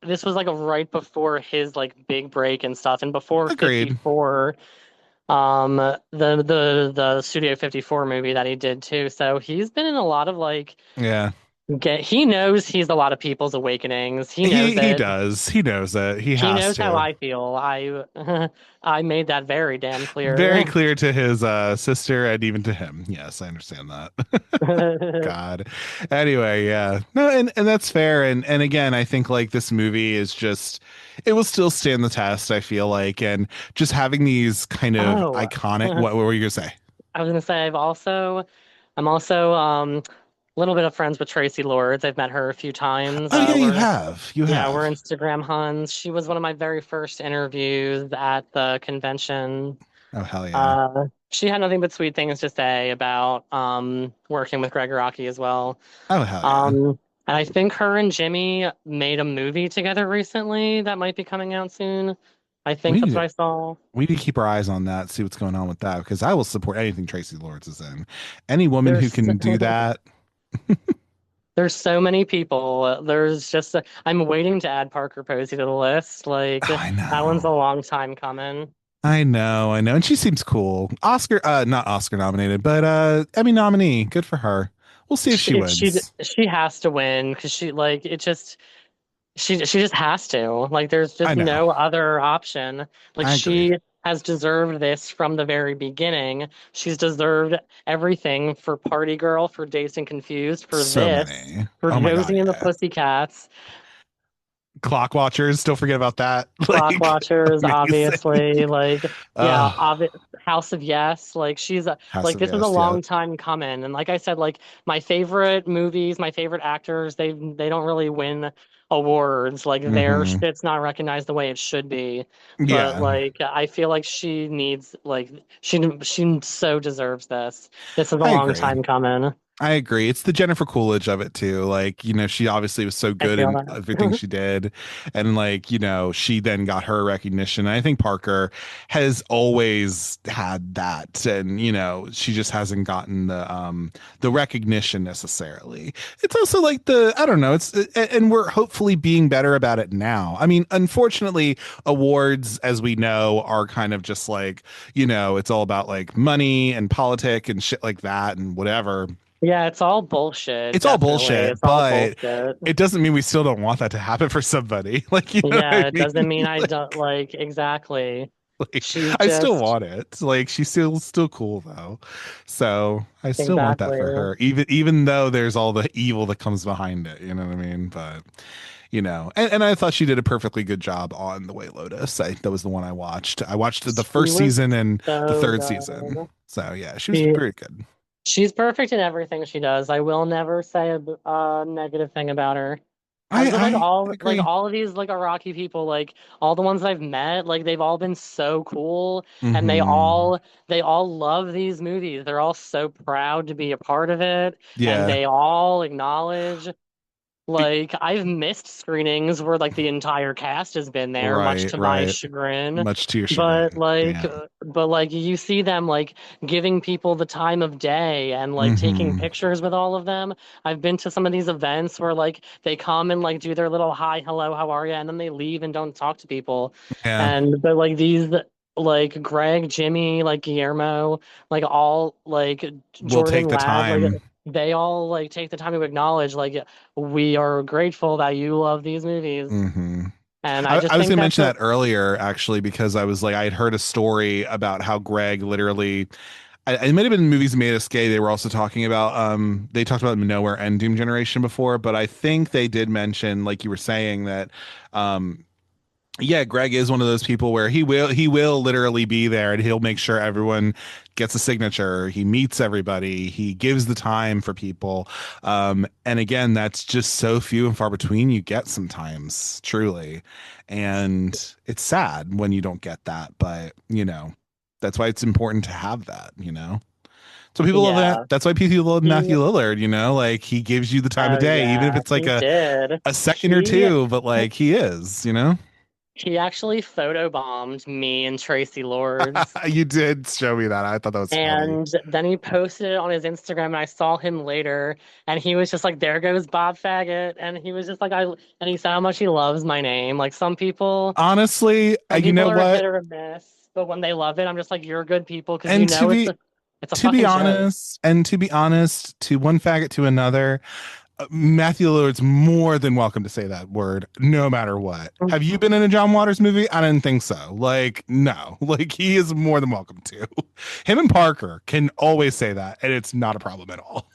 this was like a right before his like big break and stuff, and before agreed. 54, the Studio 54 movie that he did too. So he's been in a lot of like Yeah. he knows he's a lot of people's awakenings. He knows He it. does. He knows it. He He has knows how to. I feel. I I made that very damn Very clear. clear to his sister and even to him. Yes, I understand that. God. Anyway, yeah. No, and that's fair. And again, I think like this movie is just it will still stand the test, I feel like, and just having these kind of Oh, iconic what were you gonna say? I was gonna say I'm also a little bit of friends with Tracy Lords. I've met her a few times. Oh yeah, you We're have. You Yeah, we're have. Instagram huns. She was one of my very first interviews at the convention. Oh hell yeah. She had nothing but sweet things to say about working with Gregg Araki as well. Oh hell yeah. Um, and I think her and Jimmy made a movie together recently that might be coming out soon. I think We that's need what to I saw. we need to keep our eyes on that, see what's going on with that, because I will support anything Tracy Lords is in. Any woman who There's can do that. there's so many people. There's just I'm waiting to add Parker Posey to the list. Like Oh, I that one's a know. long time coming. I know. And she seems cool. Oscar, not Oscar nominated, but Emmy nominee. Good for her. We'll see if she wins. She has to win because she like it just she just has to. Like there's I just know. no other option. Like I agree. she has deserved this from the very beginning. She's deserved everything for Party Girl, for Dazed and Confused, for So this, many. for Oh my God, Josie and the yeah. Pussycats, Clock Watchers, don't forget about that. Clock Like Watchers, amazing. obviously. Like yeah, Uh House of Yes. Like she's House like of this was a Yes, yeah. long time coming. And like I said, like my favorite movies, my favorite actors, they don't really win awards. Like their Hmm. shit's not recognized the way it should be. But Yeah. like I feel like she needs like she so deserves this. This is a I long agree. time coming. I agree. It's the Jennifer Coolidge of it too. Like, she obviously was so I good feel in everything that. she did. And like, she then got her recognition. And I think Parker has always had that. And, she just hasn't gotten the recognition necessarily. It's also like I don't know, and we're hopefully being better about it now. I mean, unfortunately, awards, as we know, are kind of just like, it's all about like money and politic and shit like that and whatever. Yeah, it's all bullshit, It's all definitely. bullshit, It's all but bullshit. it doesn't mean we still don't want that to happen for somebody. Like, you know what Yeah, I it mean? doesn't mean I don't like exactly. Like, She's I still just want it. Like, she's still cool though. So I still want that for exactly. her, even though there's all the evil that comes behind it. You know what I mean? But and I thought she did a perfectly good job on The White Lotus. That was the one I watched. I watched the She first was season and the so third season. good. So yeah, she was She pretty good. she's perfect in everything she does. I will never say a negative thing about her. I As with I like agree. all of these like Iraqi people, like all the ones I've met, like they've all been so cool and Hmm. they all love these movies. They're all so proud to be a part of it and Yeah. they all acknowledge like I've missed screenings where like the entire cast has been there, much Right, to my right. chagrin. Much to your chagrin. Yeah. But like you see them like giving people the time of day and like taking Hmm. pictures with all of them. I've been to some of these events where like they come and like do their little hi, hello, how are you? And then they leave and don't talk to people. Yeah. And but like these like Greg, Jimmy, like Guillermo, like all like We'll Jordan take the Ladd, like time. they all like take the time to acknowledge like we are grateful that you love these movies. Hmm. And I I just was think gonna that's mention a that earlier, actually, because I was like, I had heard a story about how Greg literally, it might have been movies made us gay. They were also talking about, they talked about Nowhere and Doom Generation before, but I think they did mention, like you were saying, that, um, yeah, Greg is one of those people where he will literally be there and he'll make sure everyone gets a signature. He meets everybody. He gives the time for people. And again, that's just so few and far between you get sometimes, truly. And it's sad when you don't get that, but that's why it's important to have that. So people love that. yeah. That's why people love He Matthew Lillard, like he gives you the time of oh day, even if yeah, it's like he a did. a second or He two, but like he is. He actually photobombed me and Tracy Lords. You did show me that. I thought that was funny. And then he posted it on his Instagram, and I saw him later, and he was just like, "There goes Bob Faggot," and he was just like, and he said how much he loves my name. Like Honestly, some you people know are what? hit or miss, but when they love it, I'm just like, "You're good people," because And it's a to be fucking joke. honest, to one faggot to another, Matthew Lillard's more than welcome to say that word, no matter what. Have you been in a John Waters movie? I didn't think so. Like, no, like he is more than welcome to. Him and Parker can always say that, and it's not a problem at all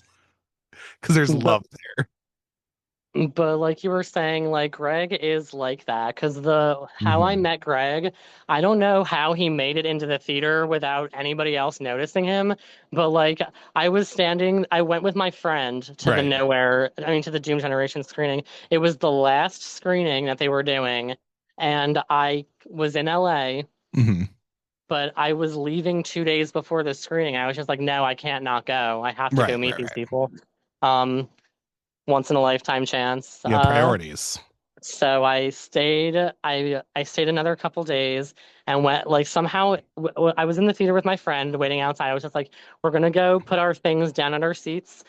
because there's But love there. But like you were saying, like Greg is like that because the how I Mhm. met Greg, I don't know how he made it into the theater without anybody else noticing him. But like I went with my friend to Right. to the Doom Generation screening. It was the last screening that they were doing, and I was in LA, Hmm. but I was leaving 2 days before the screening. I was just like, no, I can't not go. I have to go Right. meet Right. these Right. people. Um, Once in a lifetime chance. Yeah. Priorities. So I stayed another couple days and went like somehow I was in the theater with my friend waiting outside. I was just like, we're gonna go put our things down at our seats,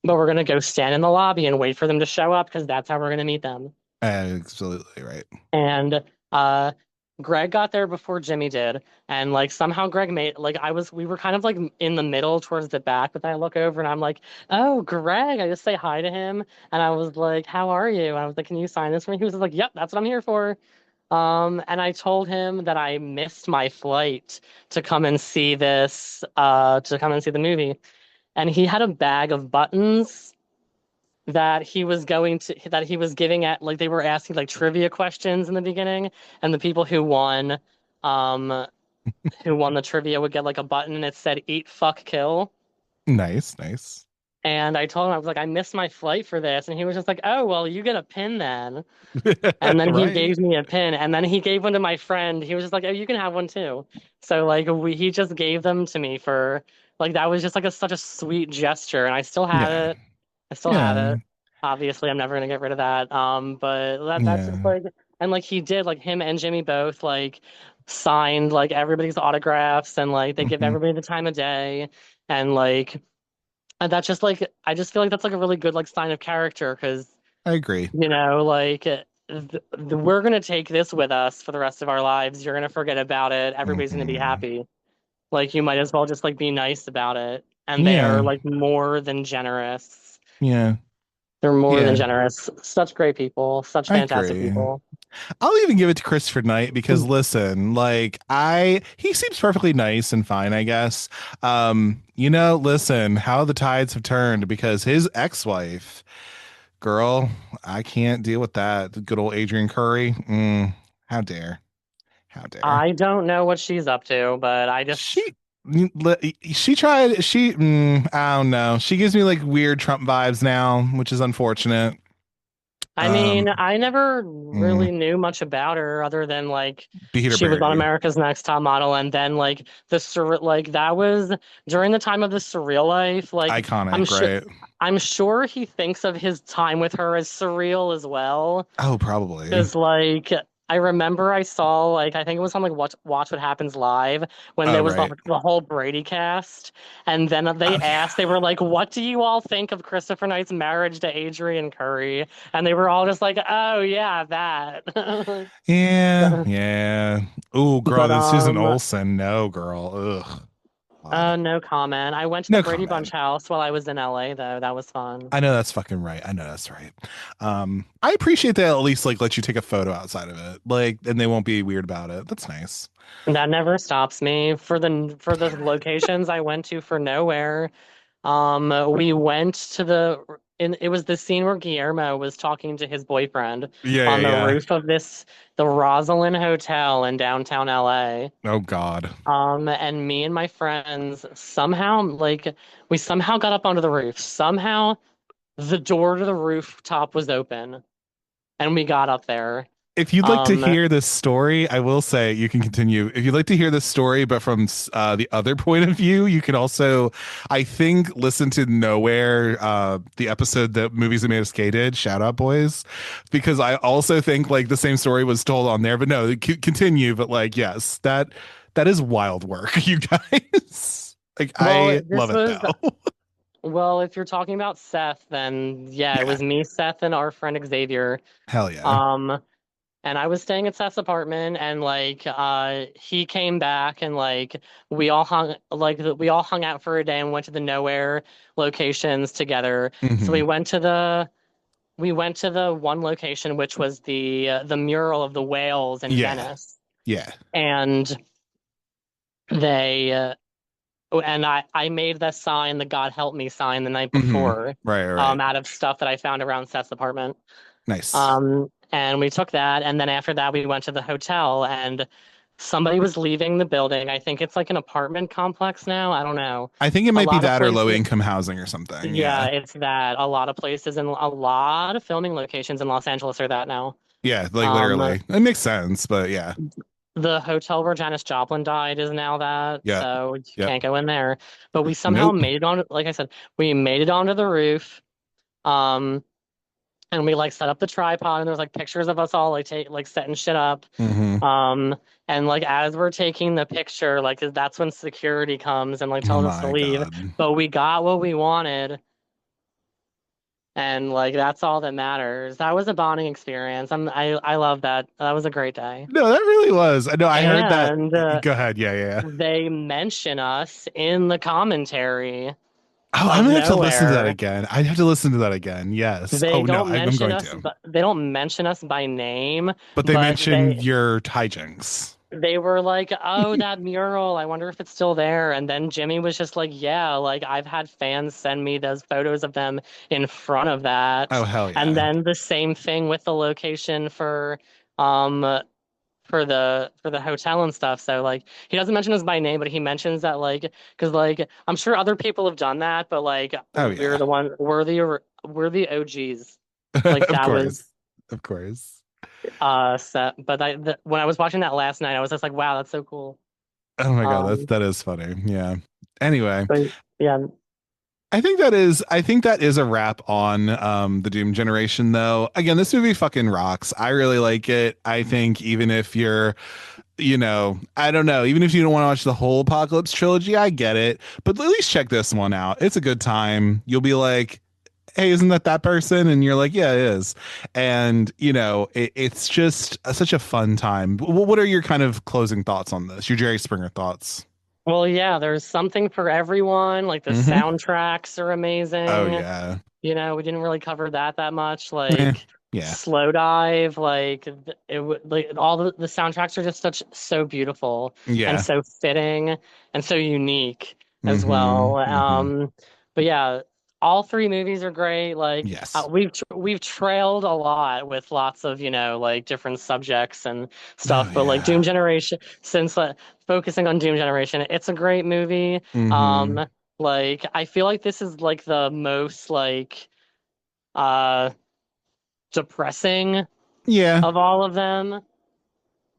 but we're gonna go stand in the lobby and wait for them to show up because that's how we're gonna meet them. Absolutely right. And uh Greg got there before Jimmy did, and like somehow Greg made like we were kind of like in the middle towards the back, but then I look over and I'm like, oh, Greg, I just say hi to him, and I was like, how are you? And I was like, can you sign this for me? He was like, yep, that's what I'm here for. And I told him that I missed my flight to come and see the movie, and he had a bag of buttons that he was giving at like they were asking like trivia questions in the beginning, and the people um who won the trivia would get like a button and it said eat fuck kill. Nice. Nice. And I told him, I was like, I missed my flight for this, and he was just like, oh well, you get a pin then. And then he Right. gave me a pin, and then he gave one to my friend. He was just like, oh, you can have one too. So like he just gave them to me for like that was just like such a sweet gesture, and I still have Yeah. it. I still have Yeah. it. Obviously, I'm never gonna get rid of that. But that's just Yeah. like, and like he did, like him and Jimmy both like signed like everybody's autographs, and like they give Hmm. everybody the time of day, and like and that's just like I just feel like that's like a really good like sign of character because I agree. like we're gonna take this with us for the rest of our lives. You're gonna forget about it. Everybody's gonna be Hmm. happy. Like you might as well just like be nice about it. And they are Yeah. like more than generous. Yeah. They're more than Yeah. generous. Such great people, such I fantastic agree. people. I'll even give it to Christopher Knight because listen, like he seems perfectly nice and fine, I guess. Listen, how the tides have turned because his ex-wife, girl, I can't deal with that. The good old Adrian Curry. How dare. How dare. I don't know what she's up to, but She she tried I don't know. She gives me like weird Trump vibes now, which is unfortunate. I mean, Um I never mm, really knew much about her other than like Be here to she was on bury you. America's Next Top Model, and then like that was during the time of the Surreal Life. Like I'm Iconic, sure right? I'm sure he thinks of his time with her as surreal as well. Oh, probably. Because like I remember I saw like I think it was on like Watch What Happens Live when Oh, there was right. the whole Brady cast, and then Oh, they yeah. were like, "What do you all think of Christopher Knight's marriage to Adrian Curry?" And they were all just like, "Oh yeah, that." Yeah, yeah. Oh, girl, But this Susan Olsen. No, girl. Ugh. God. no comment. I went to the No Brady Bunch comment. house while I was in LA though. That was fun. I know that's fucking right. I know that's right. I appreciate that at least like let you take a photo outside of it. Like, and they won't be weird about it. That's nice. That never stops me for the locations I went to for nowhere. We went to it was the scene where Guillermo was talking to his boyfriend Yeah, on yeah, the yeah. roof of the Rosslyn Hotel in downtown LA. Oh God. And me and my friends we somehow got up onto the roof. Somehow the door to the rooftop was open and we got up there. If you'd like to Um, hear this story, I will say you can continue. If you'd like to hear this story, but from the other point of view, you can also, I think, listen to Nowhere, the episode that Movies That Made Us Gay did. Shout out, boys, because I also think like the same story was told on there. But no, continue. But like, yes, that is wild work, you guys. Like, well, I love it though. well, if you're talking about Seth, then yeah, it Yeah, was me, Seth, and our friend Xavier. hell yeah. Um, and I was staying at Seth's apartment, and like he came back, and like we all hung out for a day and went to the Nowhere locations together. So Hmm. we went to the one location, which was the mural of the whales in Yeah, Venice, yeah. and they and I made the sign, the God help me sign, the night Hmm. before, Right, right. out of stuff that I found around Seth's apartment. Nice. And we took that, and then after that, we went to the hotel, and somebody was leaving the building. I think it's like an apartment complex now. I don't know. I think it A might be lot of that or low places, income housing or something. yeah, Yeah. it's that. A lot of places and a lot of filming locations in Los Angeles are that now. Yeah, like Um, literally. It makes sense, but yeah. the hotel where Janis Joplin died is now that, Yeah. so you Yep. can't go in there. But we somehow Nope. made it on, like I said, we made it onto the roof. Um, and we like set up the tripod, and there's like pictures of us all like setting shit up. Hmm. And like as we're taking the picture, like that's when security comes and like Oh tells us to my leave. God. But we got what we wanted, and like that's all that matters. That was a bonding experience. I love that. That was a great day. No, that really was. I know I heard that. And Go ahead. Yeah, yeah, yeah. they mention us in the commentary Oh, I'm of gonna have to listen to that Nowhere. again. I have to listen to that again. Yes. They Oh no, don't I'm mention going us, to. but they don't mention us by name, But they but mentioned your hijinks. they were like, "Oh, that mural, I wonder if it's still there." And then Jimmy was just like, "Yeah, like I've had fans send me those photos of them in front of Oh that." hell And yeah. then the same thing with the location um for the hotel and stuff. So like he doesn't mention us by name, but he mentions that like because like I'm sure other people have done that, but like Oh yeah. we're the OGs. Like Of that course. was Of course. set. But when I was watching that last night, I was just like, wow, that's so cool. Oh my God, Um, that is funny. Yeah. Anyway, but yeah, I think that is a wrap on the Doom generation though. Again, this movie fucking rocks. I really like it. I think even if you're, I don't know, even if you don't want to watch the whole Apocalypse trilogy, I get it. But at least check this one out. It's a good time. You'll be like, hey, isn't that person? And you're like, yeah, it is. And it's just such a fun time. What are your kind of closing thoughts on this? Your Jerry Springer thoughts? well, yeah, there's something for everyone. Like the Hmm. soundtracks are Oh amazing. yeah. We didn't really cover that much. Yeah. Like Yeah. Slow Dive, like like all the soundtracks are just so beautiful and Yeah. so fitting and so unique as Hmm. well. Hmm. But yeah, all three movies are great. Like Yes. we've trailed a lot with lots of like different subjects and Oh stuff. But like Doom yeah. Generation, since focusing on Doom Generation, it's a great movie. Hmm. Um, like I feel like this is like the most like uh depressing Yeah. of all of them.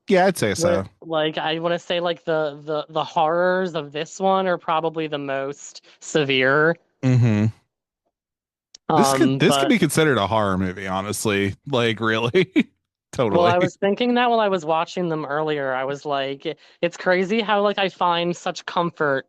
Yeah, I'd say With so. like I want to say like the horrors of this one are probably the most severe. Hmm. This could But be considered a horror movie, honestly. Like really. well, I Totally. was thinking that while I was watching them earlier, I was like, it's crazy how like I find such comfort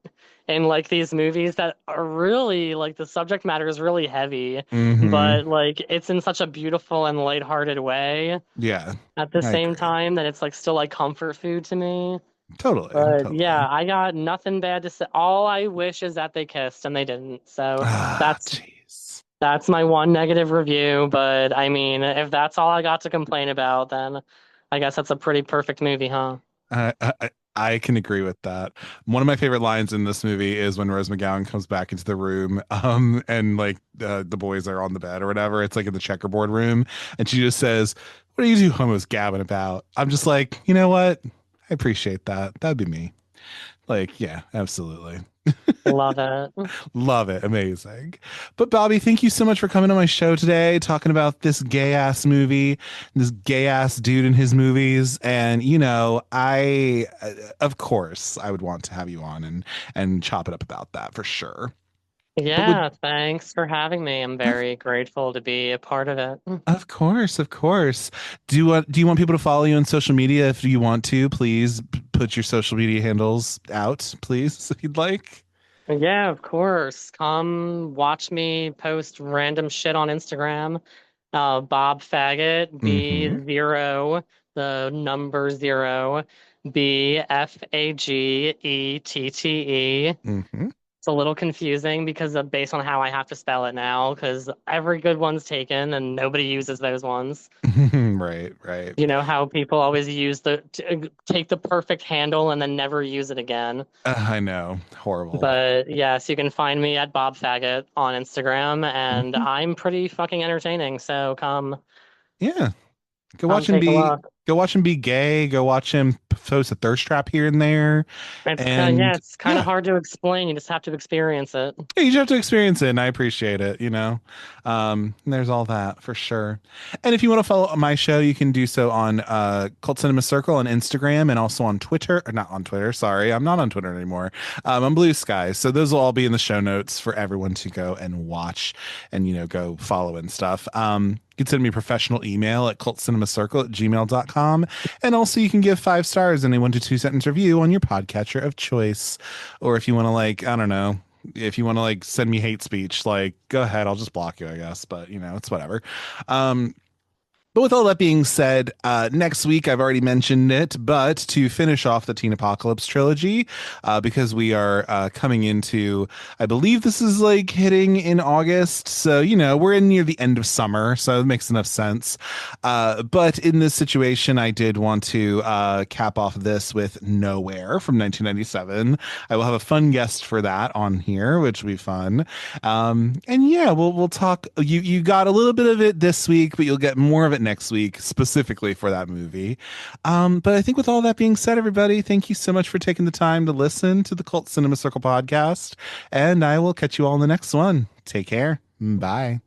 in like these movies that are really like the subject matter is really heavy, Hmm. but like it's in such a beautiful and lighthearted way Yeah, at the I same agree. time that it's like still like comfort food to me. Totally. But Totally. yeah, I got nothing bad to say. All I wish is that they kissed and they didn't. So Ah, that's jeez. that's my one negative review. But I mean, if that's all I got to complain about, then I guess that's a pretty perfect movie, huh? I can agree with that. One of my favorite lines in this movie is when Rose McGowan comes back into the room, and like the boys are on the bed or whatever. It's like in the checkerboard room, and she just says, "What are you two homos gabbing about?" I'm just like, you know what? I appreciate that. That'd be me. Like, yeah, absolutely. Love it. Love it. Amazing. But Bobby, thank you so much for coming on my show today, talking about this gay ass movie, this gay ass dude in his movies. And, you know, of course, I would want to have you on and chop it up about that for sure. But Yeah, thanks for having me. I'm very grateful to be a part of it. of course, of course. Do you want people to follow you on social media? If you want to, please put your social media handles out, please, if you'd like. Yeah, of course. Come watch me post random shit on Instagram. Bob Faggot, Mm-hmm. B0, the number 0, BFAGETTE. Mm-hmm. It's a little confusing because of based on how I have to spell it now, because every good one's taken and nobody uses those ones. Right, right. You know how people always use take the perfect handle and then never use it again. I know. Horrible. But yes, you can find me at Bob Faggot on Instagram, and Mhm. I'm pretty fucking entertaining. So Yeah. Go come watch him take a be look. go watch him be gay. Go watch him post a thirst trap here and there. Yeah, And it's kind of yeah, hard to explain. You just have to experience it. yeah, you just have to experience it, and I appreciate it, you know. And there's all that for sure. And if you want to follow my show, you can do so on Cult Cinema Circle on Instagram and also on Twitter. Or not on Twitter, sorry. I'm not on Twitter anymore. I'm Blue Sky. So those will all be in the show notes for everyone to go and watch and, you know, go follow and stuff. You can send me a professional email at cultcinemacircle@gmail.com. And also you can give 5 stars and a 1 to 2 sentence review on your podcatcher of choice. Or if you want to, like, I don't know, if you want to like send me hate speech, like go ahead, I'll just block you, I guess. But you know, it's whatever. But with all that being said, next week, I've already mentioned it, but to finish off the Teen Apocalypse trilogy, because we are coming into, I believe this is like hitting in August. So, you know, we're in near the end of summer, so it makes enough sense. But in this situation, I did want to cap off this with Nowhere from 1997. I will have a fun guest for that on here, which will be fun. And yeah, we'll talk. You got a little bit of it this week, but you'll get more of it next week, specifically for that movie. But I think with all that being said, everybody, thank you so much for taking the time to listen to the Cult Cinema Circle podcast, and I will catch you all in the next one. Take care. Bye.